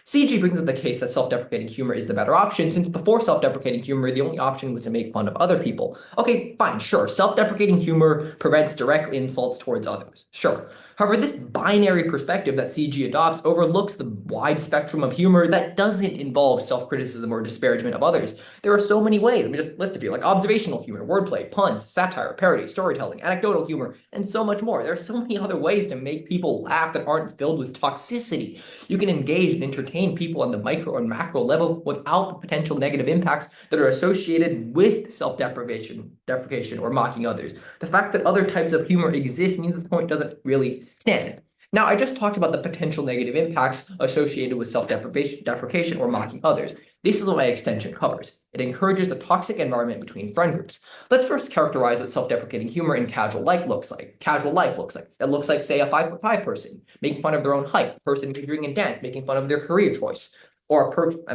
Speaker 8: CG brings up the case that self-deprecating humor is the better option, since before self-deprecating humor, the only option was to make fun of other people. Okay, fine, sure, self-deprecating humor prevents direct insults towards others, sure. However, this binary perspective that CG adopts overlooks the wide spectrum of humor that doesn't involve self-criticism or disparagement of others. There are so many ways, let me just list a few, like observational humor, wordplay, puns, satire, parody, storytelling, anecdotal humor, and so much more. There are so many other ways to make people laugh that aren't filled with toxicity. You can engage and entertain people on the micro and macro level without the potential negative impacts that are associated with deprecation, or mocking others. The fact that other types of humor exist means the point doesn't really stand. Now, I just talked about the potential negative impacts associated with self-deprecation or mocking others. This is what my extension covers. It encourages the toxic environment between friend groups. Let's first characterize what self-deprecating humor in casual life looks like. It looks like, say, a 5'5" person making fun of their own height, a person competing in dance, making fun of their career choice, or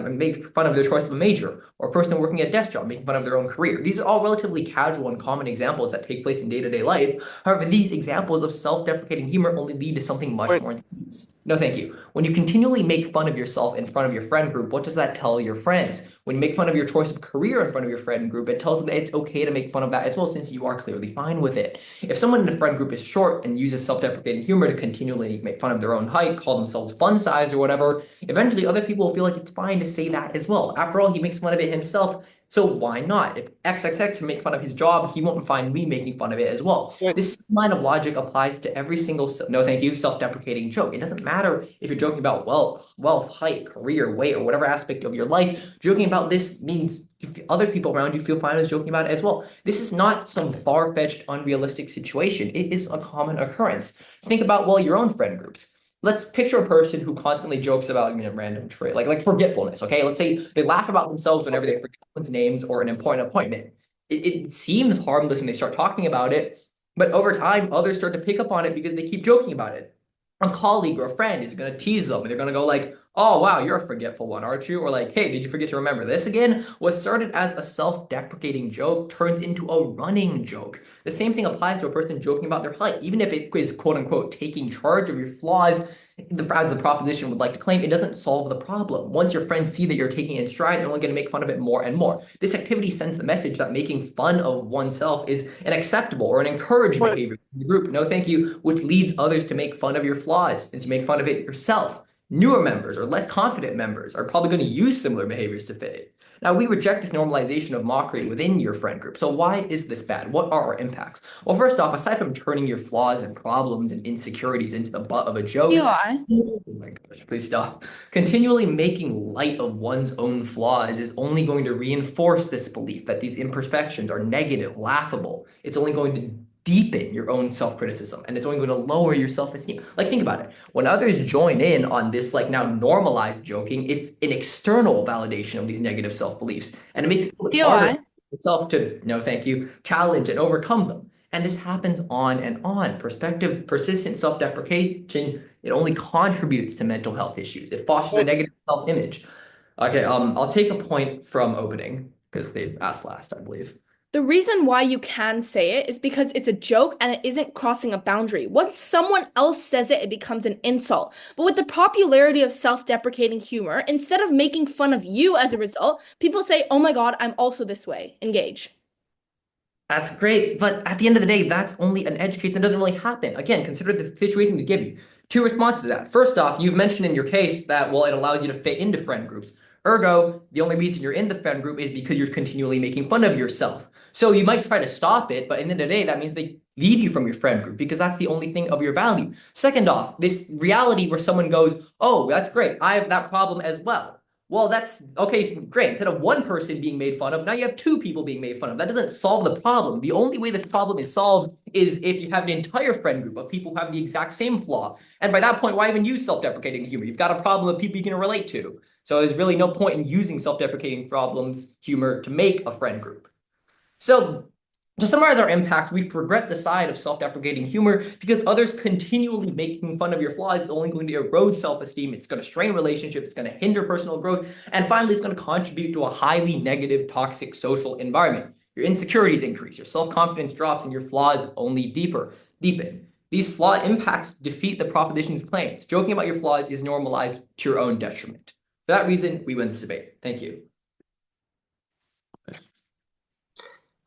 Speaker 8: make fun of their choice of a major, or a person working a desk job making fun of their own career. These are all relatively casual and common examples that take place in day-to-day life. However, these examples of self-deprecating humor only lead to something much more intense. No, thank you. When you continually make fun of yourself in front of your friend group, what does that tell your friends? When you make fun of your choice of career in front of your friend group, it tells them that it's okay to make fun of that as well, since you are clearly fine with it. If someone in a friend group is short and uses self-deprecating humor to continually make fun of their own height, call themselves fun size or whatever, eventually other people will feel like it's fine to say that as well. After all, he makes fun of it himself. So why not? If XXX make fun of his job, he won't find me making fun of it as well.
Speaker 2: Right.
Speaker 8: This line of logic applies to every single no thank you self-deprecating joke. It doesn't matter if you're joking about wealth, height, career, weight, or whatever aspect of your life. Joking about this means other people around you feel fine as joking about it as well. This is not some far-fetched, unrealistic situation. It is a common occurrence. Think about, well, your own friend groups. Let's picture a person who constantly jokes about random trait, like forgetfulness. Okay, let's say they laugh about themselves whenever they forget someone's names or an important appointment. It seems harmless when they start talking about it, but over time, others start to pick up on it because they keep joking about it. A colleague or a friend is going to tease them, and they're going to go like, "Oh wow, you're a forgetful one, aren't you?" Or like, "Hey, did you forget to remember this again?" What started as a self-deprecating joke turns into a running joke. The same thing applies to a person joking about their height. Even if it is quote unquote taking charge of your flaws, as the proposition would like to claim, it doesn't solve the problem. Once your friends see that you're taking it in stride, they're only going to make fun of it more and more. This activity sends the message that making fun of oneself is an acceptable or an encouraged behavior in the group. No, thank you, which leads others to make fun of your flaws and to make fun of it yourself. Newer members or less confident members are probably going to use similar behaviors to fit it. Now, we reject this normalization of mockery within your friend group. So why is this bad? What are our impacts? Well, first off, aside from turning your flaws and problems and insecurities into the butt of a joke,
Speaker 1: Eli.
Speaker 8: oh my gosh, please stop. Continually making light of one's own flaws is only going to reinforce this belief that these imperfections are negative, laughable. It's only going to deepen your own self-criticism, and it's only going to lower your self-esteem. Like, think about it. When others join in on this, like, now normalized joking, it's an external validation of these negative self-beliefs, and it makes it harder for yourself to, no thank you, challenge and overcome them. And this happens on and on. Persistent self-deprecation, it only contributes to mental health issues. It fosters a negative self-image. Okay, I'll take a point from opening because they asked last, I believe.
Speaker 1: The reason why you can say it is because it's a joke and it isn't crossing a boundary. Once someone else says it, it becomes an insult. But with the popularity of self-deprecating humor, instead of making fun of you as a result, people say, "Oh my God, I'm also this way." Engage.
Speaker 8: That's great, but at the end of the day, that's only an edge case that doesn't really happen. Again, consider the situation we give you. Two responses to that. First off, you've mentioned in your case that, well, it allows you to fit into friend groups. Ergo, the only reason you're in the friend group is because you're continually making fun of yourself. So you might try to stop it, but at the end of the day, that means they leave you from your friend group because that's the only thing of your value. Second off, this reality where someone goes, "Oh, that's great, I have that problem as well." Well, that's okay, great. Instead of one person being made fun of, now you have two people being made fun of. That doesn't solve the problem. The only way this problem is solved is if you have an entire friend group of people who have the exact same flaw. And by that point, why even use self-deprecating humor? You've got a problem of people you can relate to. So there's really no point in using self-deprecating humor to make a friend group. So to summarize our impact, we regret the side of self-deprecating humor because others continually making fun of your flaws is only going to erode self-esteem. It's going to strain relationships. It's going to hinder personal growth. And finally, it's going to contribute to a highly negative, toxic social environment. Your insecurities increase, your self-confidence drops, and your flaws only deepen. These flaw impacts defeat the proposition's claims. Joking about your flaws is normalized to your own detriment. For that reason, we win this debate. Thank you.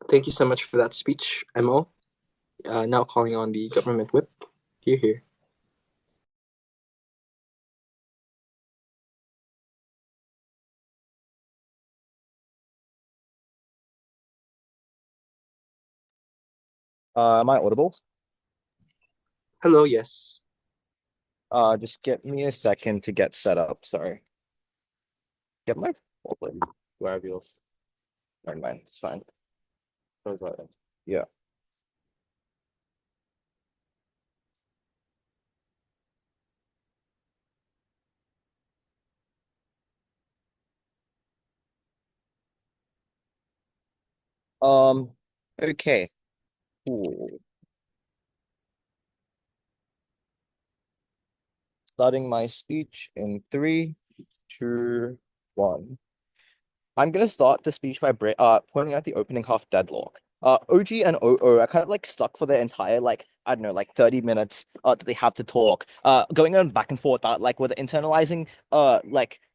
Speaker 2: Thank you so much for that speech, Mo. Now calling on the government whip. Here.
Speaker 9: Am I audible?
Speaker 2: Hello, yes.
Speaker 9: Just give me a second to get set up. Sorry. Get my folder. Wherever you. Never mind. It's fine. Yeah. Okay. Cool. Starting my speech in 3, 2, 1. I'm gonna start the speech by pointing out the opening half deadlock. OG and OO are kind of like stuck for their entire I don't know 30 minutes that they have to talk. Going on back and forth about whether internalizing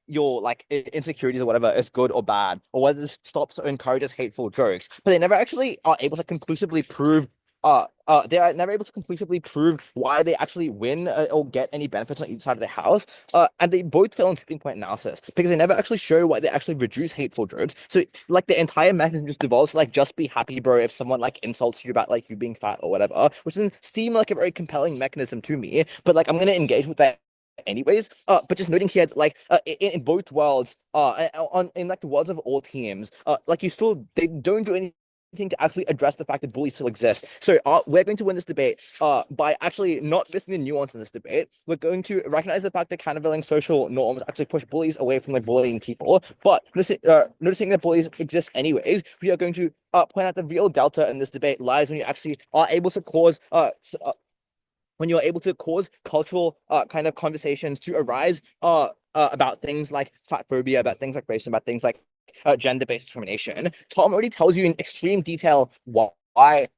Speaker 9: your insecurities or whatever is good or bad, or whether this stops or encourages hateful jokes. But they never actually are able to conclusively prove they are never able to conclusively prove why they actually win or get any benefits on each side of the house. And they both fail in tipping point analysis because they never actually show why they actually reduce hateful jokes. So like the entire mechanism just devolves to like just be happy, bro, if someone like insults you about like you being fat or whatever, which doesn't seem like a very compelling mechanism to me. But like I'm gonna engage with that anyways. But just noting here, like in both worlds, in like the worlds of all teams, like they don't do anything to actually address the fact that bullies still exist. So we're going to win this debate by actually not missing the nuance in this debate. We're going to recognize the fact that countervailing social norms actually push bullies away from like bullying people. But noticing that bullies exist anyways, we are going to point out the real delta in this debate lies when you actually are able to cause when you're able to cause cultural kind of conversations to arise about things like fat phobia, about things like racism, about things like gender-based discrimination. Tom already tells you in extreme detail why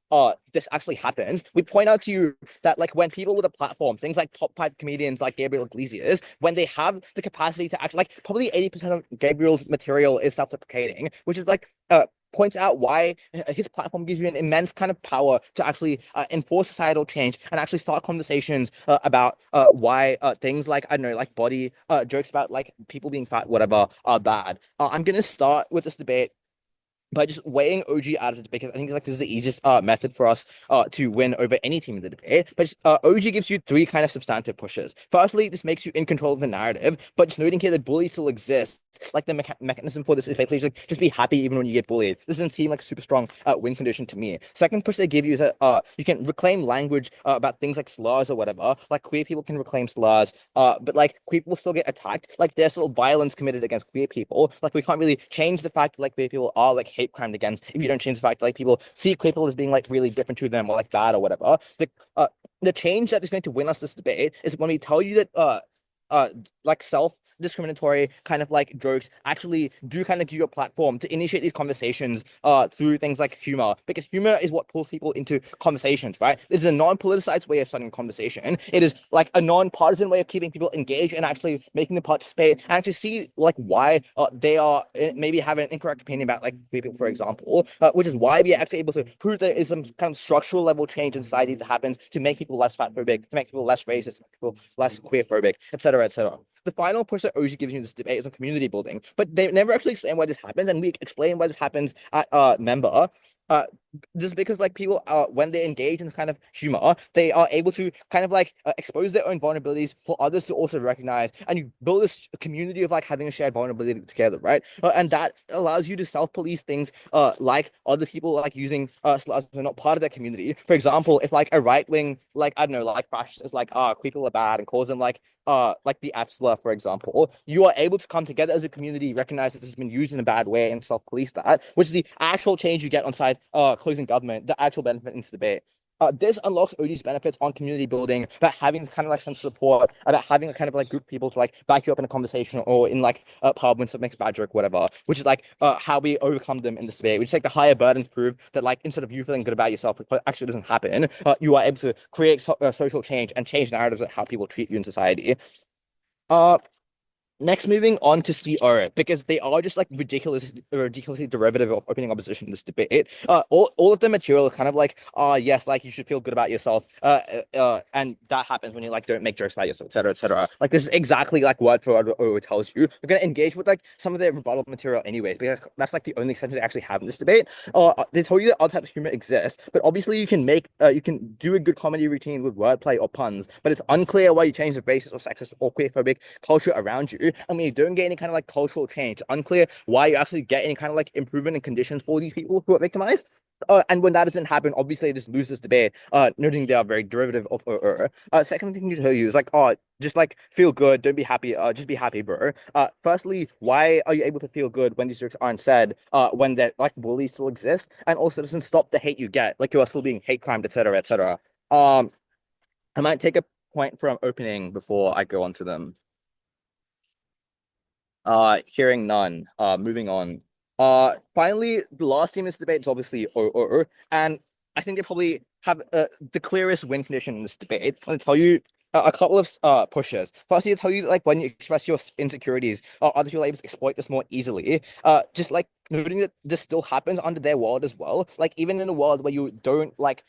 Speaker 9: this actually happens. We point out to you that like when people with a platform, things like top 5 comedians like Gabriel Iglesias, when they have the capacity to act, like probably 80% of Gabriel's material is self-deprecating, which is like points out why his platform gives you an immense kind of power to actually enforce societal change and actually start conversations about why things like, I don't know, like body jokes about like people being fat, whatever, are bad. I'm going to start with this debate by just weighing OG out of it because I think like this is the easiest method for us to win over any team in the debate. But OG gives you 3 kind of substantive pushes. Firstly, this makes you in control of the narrative, but just noting here that bullies still exist. Like the mechanism for this is basically just be happy even when you get bullied. This doesn't seem like a super strong win condition to me. Second push they give you is that you can reclaim language about things like slurs or whatever. Like queer people can reclaim slurs, but like queer people still get attacked. Like there's still violence committed against queer people. Like we can't really change the fact that like queer people are like hate crimed against if you don't change the fact that like people see queer people as being like really different to them or like bad or whatever. The change that is going to win us this debate is when we tell you that like self-discriminatory kind of like jokes actually do kind of give you a platform to initiate these conversations through things like humor, because humor is what pulls people into conversations, right? This is a non-politicized way of starting a conversation. It is like a non-partisan way of keeping people engaged and actually making them participate and actually see like why they are maybe have an incorrect opinion about like people, for example, which is why we are actually able to prove there is some kind of structural level change in society that happens to make people less fat phobic, to make people less racist, to make people less queer phobic, etc., etc. The final push that OG gives you in this debate is on community building, but they never actually explain why this happens, and we explain why this happens at member. Uh, just because like people when they engage in kind of humor, they are able to kind of like expose their own vulnerabilities for others to also recognize, and you build this community of like having a shared vulnerability together, right? And that allows you to self-police things like other people like using slurs who are not part of that community. For example, if like a right-wing, like I don't know, like fascist is like queer people are bad and calls them like the F slur, for example, you are able to come together as a community, recognize that this has been used in a bad way and self-police that, which is the actual change you get on side closing government, the actual benefit into debate. This unlocks OG's benefits on community building, about having kind of like sense of support, about having a kind of like group of people to like back you up in a conversation or in like a pub when someone makes a bad joke, whatever, which is like how we overcome them in this debate. We just take the higher burden to prove that like instead of you feeling good about yourself, which actually doesn't happen, you are able to create social change and change narratives of how people treat you in society. Next, moving on to CO, because they are just like ridiculously derivative of opening opposition in this debate. All of the material is kind of like, yes, like you should feel good about yourself. And that happens when you like don't make jokes about yourself, etc., etc. Like this is exactly like word for word what OO tells you. We're gonna engage with like some of the rebuttal material anyways, because that's like the only sense they actually have in this debate. They tell you that other types of humor exist, but obviously you can do a good comedy routine with wordplay or puns, but it's unclear why you change the racist or sexist or queerphobic culture around you. I mean, you don't get any kind of like cultural change. It's unclear why you actually get any kind of like improvement in conditions for these people who are victimized. And when that doesn't happen, obviously this loses debate, noting they are very derivative of second thing to tell you is like, just like feel good, don't be happy, just be happy, bro. Firstly, why are you able to feel good when these jokes aren't said, when that like bullies still exist, and also doesn't stop the hate you get, like you are still being hate crimed, etc., etc. I might take a point from opening before I go on to them. Hearing none. Moving on. Finally, the last team in this debate is obviously OO, and I think they probably have the clearest win condition in this debate. I'm going to tell you a couple of pushes. Firstly, to tell you that, like when you express your insecurities, other people are able to exploit this more easily. Just like noting that this still happens under their world as well. Like even in a world where you don't like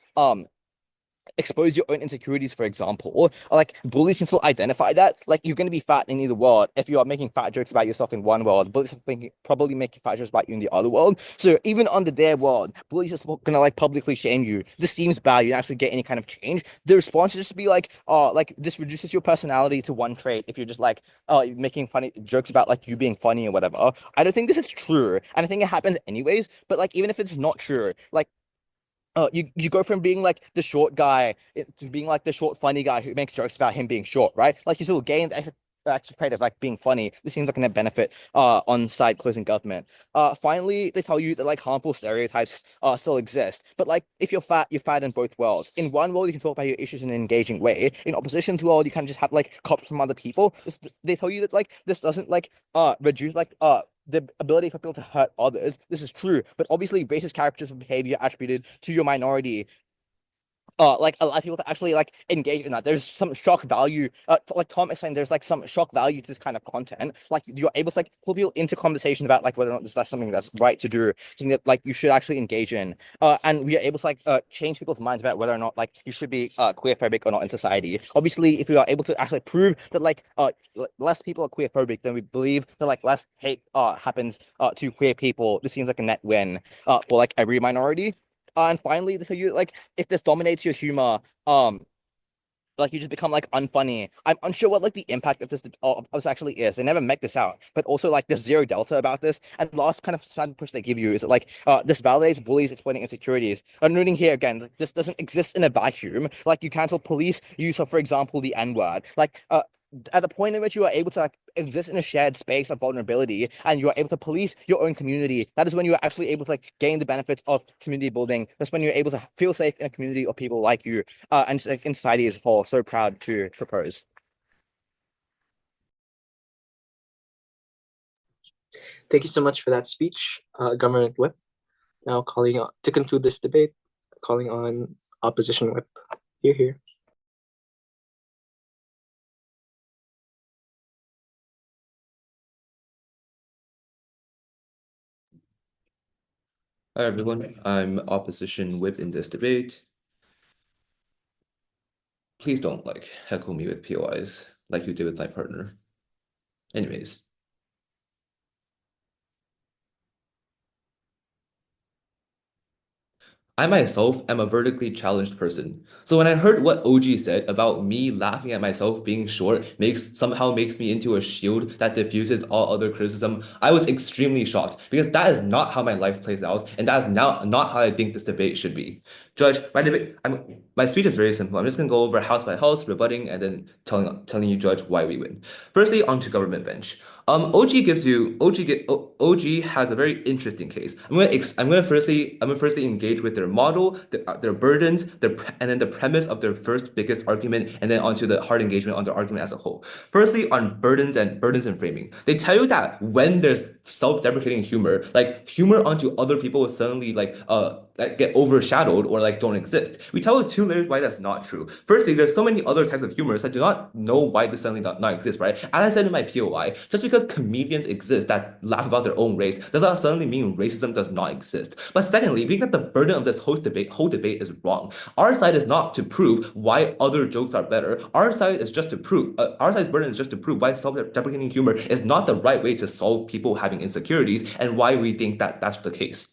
Speaker 9: expose your own insecurities, for example, or like bullies can still identify that. Like you're going to be fat in either world. If you are making fat jokes about yourself in one world, bullies are probably making fat jokes about you in the other world. So even under their world, bullies are going to like publicly shame you. This seems bad. You don't actually get any kind of change. The response is just to be like this reduces your personality to one trait. If you're just like making funny jokes about like you being funny or whatever. I don't think this is true, and I think it happens anyways. But like even if it's not true, like you go from being like the short guy to being like the short funny guy who makes jokes about him being short, right? Like you still gain the extra trait of like being funny. This seems like a net benefit on side closing government. Finally, they tell you that like harmful stereotypes still exist, but like if you're fat in both worlds. In one world, you can talk about your issues in an engaging way. In opposition's world, you can just have like cops from other people. They tell you that like this doesn't like reduce like the ability for people to hurt others. This is true, but obviously racist characters of behavior attributed to your minority like a lot of people to actually like engage in that. There's some shock value. Like Tom explained, there's like some shock value to this kind of content. Like you're able to like pull people into conversation about like whether or not that's something that's right to do, something that like you should actually engage in. And we are able to like change people's minds about whether or not like you should be queerphobic or not in society. Obviously, if we are able to actually prove that like less people are queerphobic, then we believe that like less hate happens to queer people. This seems like a net win for like every minority. And finally, so you like if this dominates your humor, like you just become like unfunny. I'm unsure what like the impact of this actually is. They never make this out, but also like there's zero delta about this. And the last kind of side push they give you is that like this validates bullies exploiting insecurities. I'm noting here again, like, this doesn't exist in a vacuum. Like you cancel police use of, for example, the N-word. Like at the point in which you are able to like exist in a shared space of vulnerability and you are able to police your own community, that is when you are actually able to like gain the benefits of community building. That's when you're able to feel safe in a community of people like you and just, like, in society as a whole. So proud to propose.
Speaker 2: Thank you so much for that speech, Government Whip. Now calling on to conclude this debate, calling on Opposition Whip. Here.
Speaker 5: Hi everyone, I'm Opposition Whip in this debate. Please don't like heckle me with POIs like you did with my partner. Anyways. I myself am a vertically challenged person. So when I heard what OG said about me laughing at myself being short somehow makes me into a shield that diffuses all other criticism, I was extremely shocked because that is not how my life plays out, and that is not how I think this debate should be. Judge, my speech is very simple. I'm just gonna go over house by house, rebutting, and then telling you, Judge, why we win. Firstly, onto government bench. OG has a very interesting case. I'm gonna firstly engage with their model, their burdens, and then the premise of their first biggest argument, and then onto the hard engagement on the argument as a whole. Firstly, on burdens and framing, they tell you that when there's self-deprecating humor, like humor onto other people will suddenly like get overshadowed or like don't exist. We tell you two layers why that's not true. Firstly, there's so many other types of humors that do not know why this suddenly not exist, right? As I said in my POI, just because comedians exist that laugh about their own race does not suddenly mean racism does not exist. But secondly, being that the burden of this whole debate is wrong. Our side is not to prove why other jokes are better. Our side's burden is just to prove why self-deprecating humor is not the right way to solve people having insecurities and why we think that that's the case.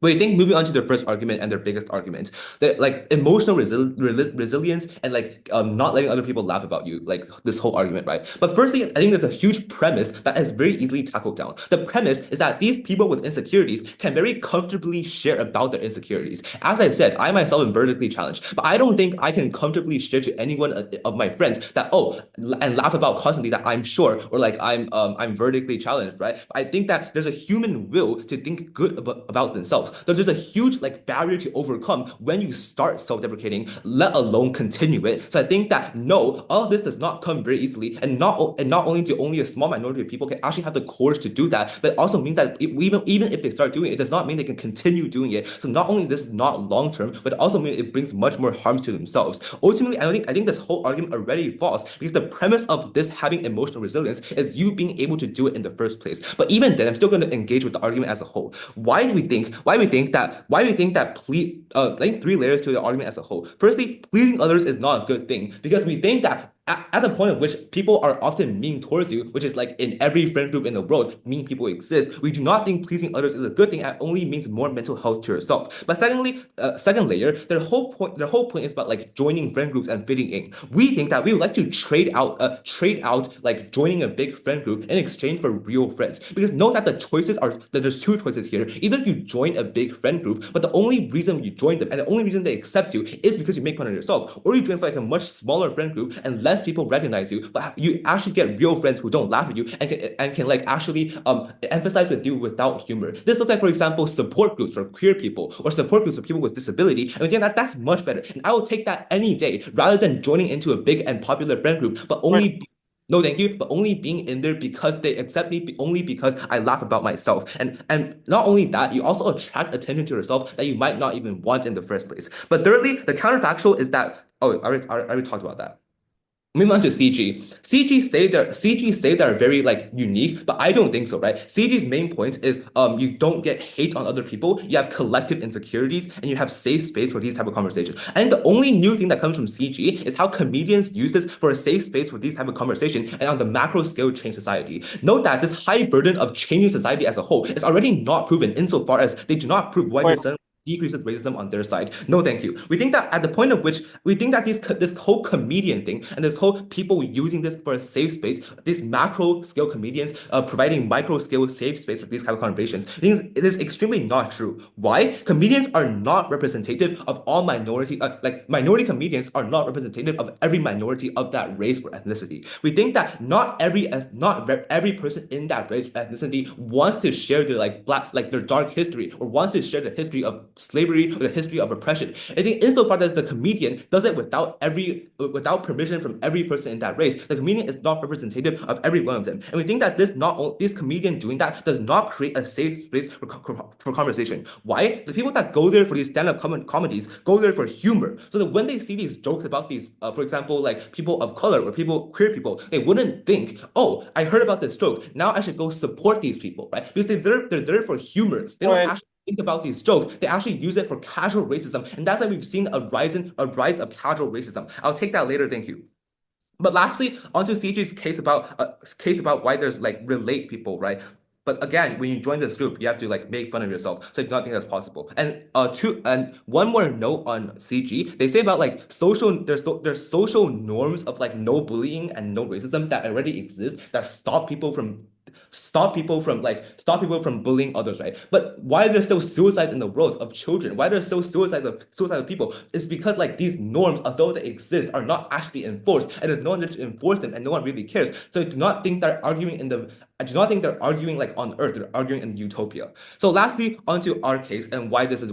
Speaker 5: But I think moving on to their first argument and their biggest argument, that like emotional resilience and like not letting other people laugh about you, like this whole argument, right? But firstly, I think there's a huge premise that is very easily tackled down. The premise is that these people with insecurities can very comfortably share about their insecurities. As I said, I myself am vertically challenged, but I don't think I can comfortably share to anyone of my friends that and laugh about constantly that I'm short or like I'm vertically challenged, right? I think that there's a human will to think good about themselves. themselves. So there's a huge like barrier to overcome when you start self-deprecating, let alone continue it. So I think that no, all of this does not come very easily, and not only do only a small minority of people can actually have the courage to do that, but it also means that even if they start doing it, it does not mean they can continue doing it. So not only this is not long term, but it also means it brings much more harm to themselves. Ultimately, I think this whole argument already falls because the premise of this having emotional resilience is you being able to do it in the first place. But even then, I'm still going to engage with the argument as a whole. Why do we think that I think three layers to the argument as a whole. Firstly, pleasing others is not a good thing because we think that at the point at which people are often mean towards you, which is like in every friend group in the world, mean people exist. We do not think pleasing others is a good thing. It only means more mental health to yourself. But secondly, second layer, their whole point is about like joining friend groups and fitting in. We think that we would like to trade out like joining a big friend group in exchange for real friends. Because note that there's two choices here. Either you join a big friend group, but the only reason you join them and the only reason they accept you is because you make fun of yourself, or you join for like a much smaller friend group and less people recognize you, but you actually get real friends who don't laugh at you and can like actually empathize with you without humor. This looks like, for example, support groups for queer people or support groups for people with disability, and we think that that's much better. And I will take that any day rather than joining into a big and popular friend group, but only no, thank you, but only being in there because they accept me, only because I laugh about myself. And not only that, you also attract attention to yourself that you might not even want in the first place. But thirdly, the counterfactual is that, I already talked about that. Moving on to CG. CG say they're very like unique, but I don't think so, right? CG's main point is you don't get hate on other people, you have collective insecurities, and you have safe space for these type of conversations. I think the only new thing that comes from CG is how comedians use this for a safe space for these type of conversation and on the macro scale change society. Note that this high burden of changing society as a whole is already not proven insofar as they do not prove why this decreases racism on their side. No, thank you. We think that at the point of which we think that this whole comedian thing and this whole people using this for a safe space, these macro scale comedians providing micro scale safe space for these kind of conversations, I think it is extremely not true. Why? Comedians are not representative of all minority comedians are not representative of every minority of that race or ethnicity. We think that not every person in that race or ethnicity wants to share their their dark history or wants to share the history of slavery or the history of oppression. I think insofar as the comedian does it without permission from every person in that race, the comedian is not representative of every one of them. And we think that this comedian doing that does not create a safe space for conversation. Why? The people that go there for these stand-up comedies go there for humor. So that when they see these jokes about these, for example, like people of color or queer people, they wouldn't think, oh, I heard about this joke, now I should go support these people, right? Because they're there for humor. They don't actually think about these jokes. They actually use it for casual racism, and that's why we've seen a rise of casual racism. I'll take that later. Thank you. But lastly, onto CJ's case about why there's like relate people, right? But again, when you join this group, you have to like make fun of yourself. So I do not think that's possible. And one more note on CG, they say about like there's social norms of like no bullying and no racism that already exist that stop people from bullying others, right? But why there's still suicides in the world of children? Why there's still suicides of people? It's because like these norms, although they exist, are not actually enforced, and there's no one to enforce them, and no one really cares. So I do not think they're arguing like on Earth. They're arguing in utopia. So lastly, onto our case and why this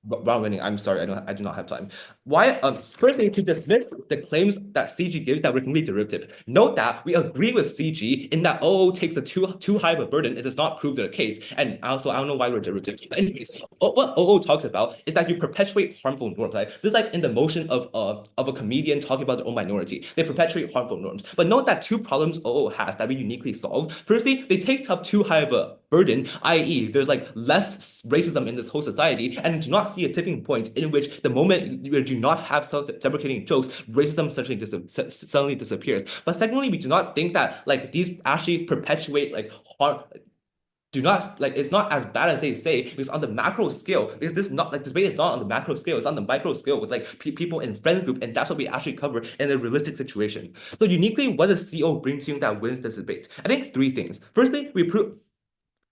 Speaker 5: round winning. I'm sorry, I do not have time. Why? Firstly, to dismiss the claims that CG gives that we're completely derivative. Note that we agree with CG in that OO takes a too high of a burden. It does not prove their case, and also I don't know why we're derivative. But anyways, what OO talks about is that you perpetuate harmful norms. Right? This is like in the motion of a comedian talking about their own minority. They perpetuate harmful norms. But note that two problems OO has that we uniquely solve. Firstly, they take up too high of a burden, i.e., there's like less racism in this whole society, and do not see a tipping point in which the moment you do not have self-deprecating jokes, racism suddenly disappears. But secondly, we do not think that like these actually perpetuate like harm. It's not as bad as they say, because on the macro scale, because this debate is not on the macro scale, it's on the micro scale with like people in friend group, and that's what we actually cover in a realistic situation. So uniquely, what does CO bring to you that wins this debate? I think three things. Firstly, we prove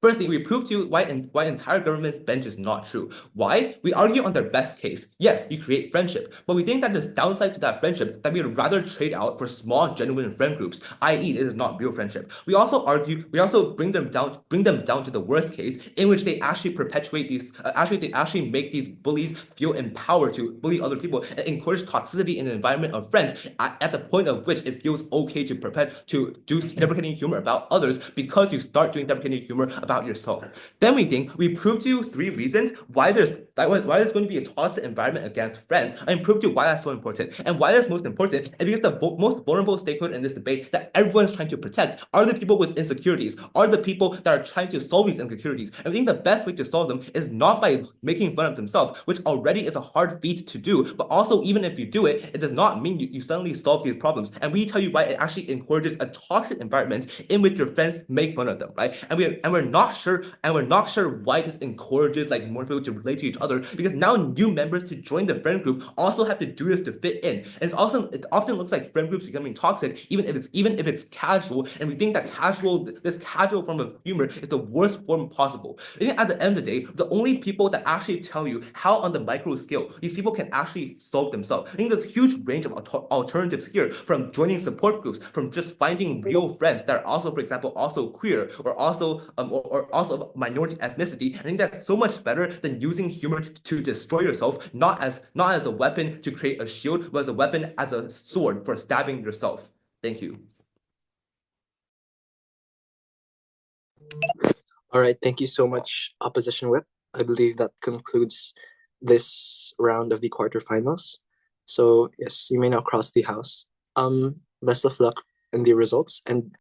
Speaker 5: Firstly, we prove to you why entire government's bench is not true. Why? We argue on their best case. Yes, you create friendship, but we think that there's downside to that friendship that we would rather trade out for small, genuine friend groups, i.e., it is not real friendship. We also bring them down to the worst case, in which they actually perpetuate these, they actually make these bullies feel empowered to bully other people and encourage toxicity in an environment of friends at the point of which it feels okay to do deprecating humor about others because you start doing deprecating humor about yourself. Then we prove to you 3 reasons why there's going to be a toxic environment against friends, and prove to you why that's so important. And why that's most important is because the most vulnerable stakeholder in this debate that everyone's trying to protect are the people with insecurities, are the people that are trying to solve these insecurities. And we think the best way to solve them is not by making fun of themselves, which already is a hard feat to do, but also even if you do it, it does not mean you suddenly solve these problems. And we tell you why it actually encourages a toxic environment in which your friends make fun of them, right? And we're not sure why this encourages like more people to relate to each other, because now new members to join the friend group also have to do this to fit in. And it often looks like friend groups becoming toxic, even if it's casual. And we think that this casual form of humor is the worst form possible. I think at the end of the day, the only people that actually tell you how on the micro scale these people can actually solve themselves. I think there's a huge range of alternatives here, from joining support groups, from just finding real friends that are also, for example, also queer or also or also of minority ethnicity. I think that's so much better than using humor to destroy yourself, not as a weapon to create a shield, but as a weapon, as a sword for stabbing yourself. Thank you.
Speaker 2: All right, thank you so much, Opposition Whip. I believe that concludes this round of the quarterfinals. So yes, you may now cross the house. Best of luck in the results, and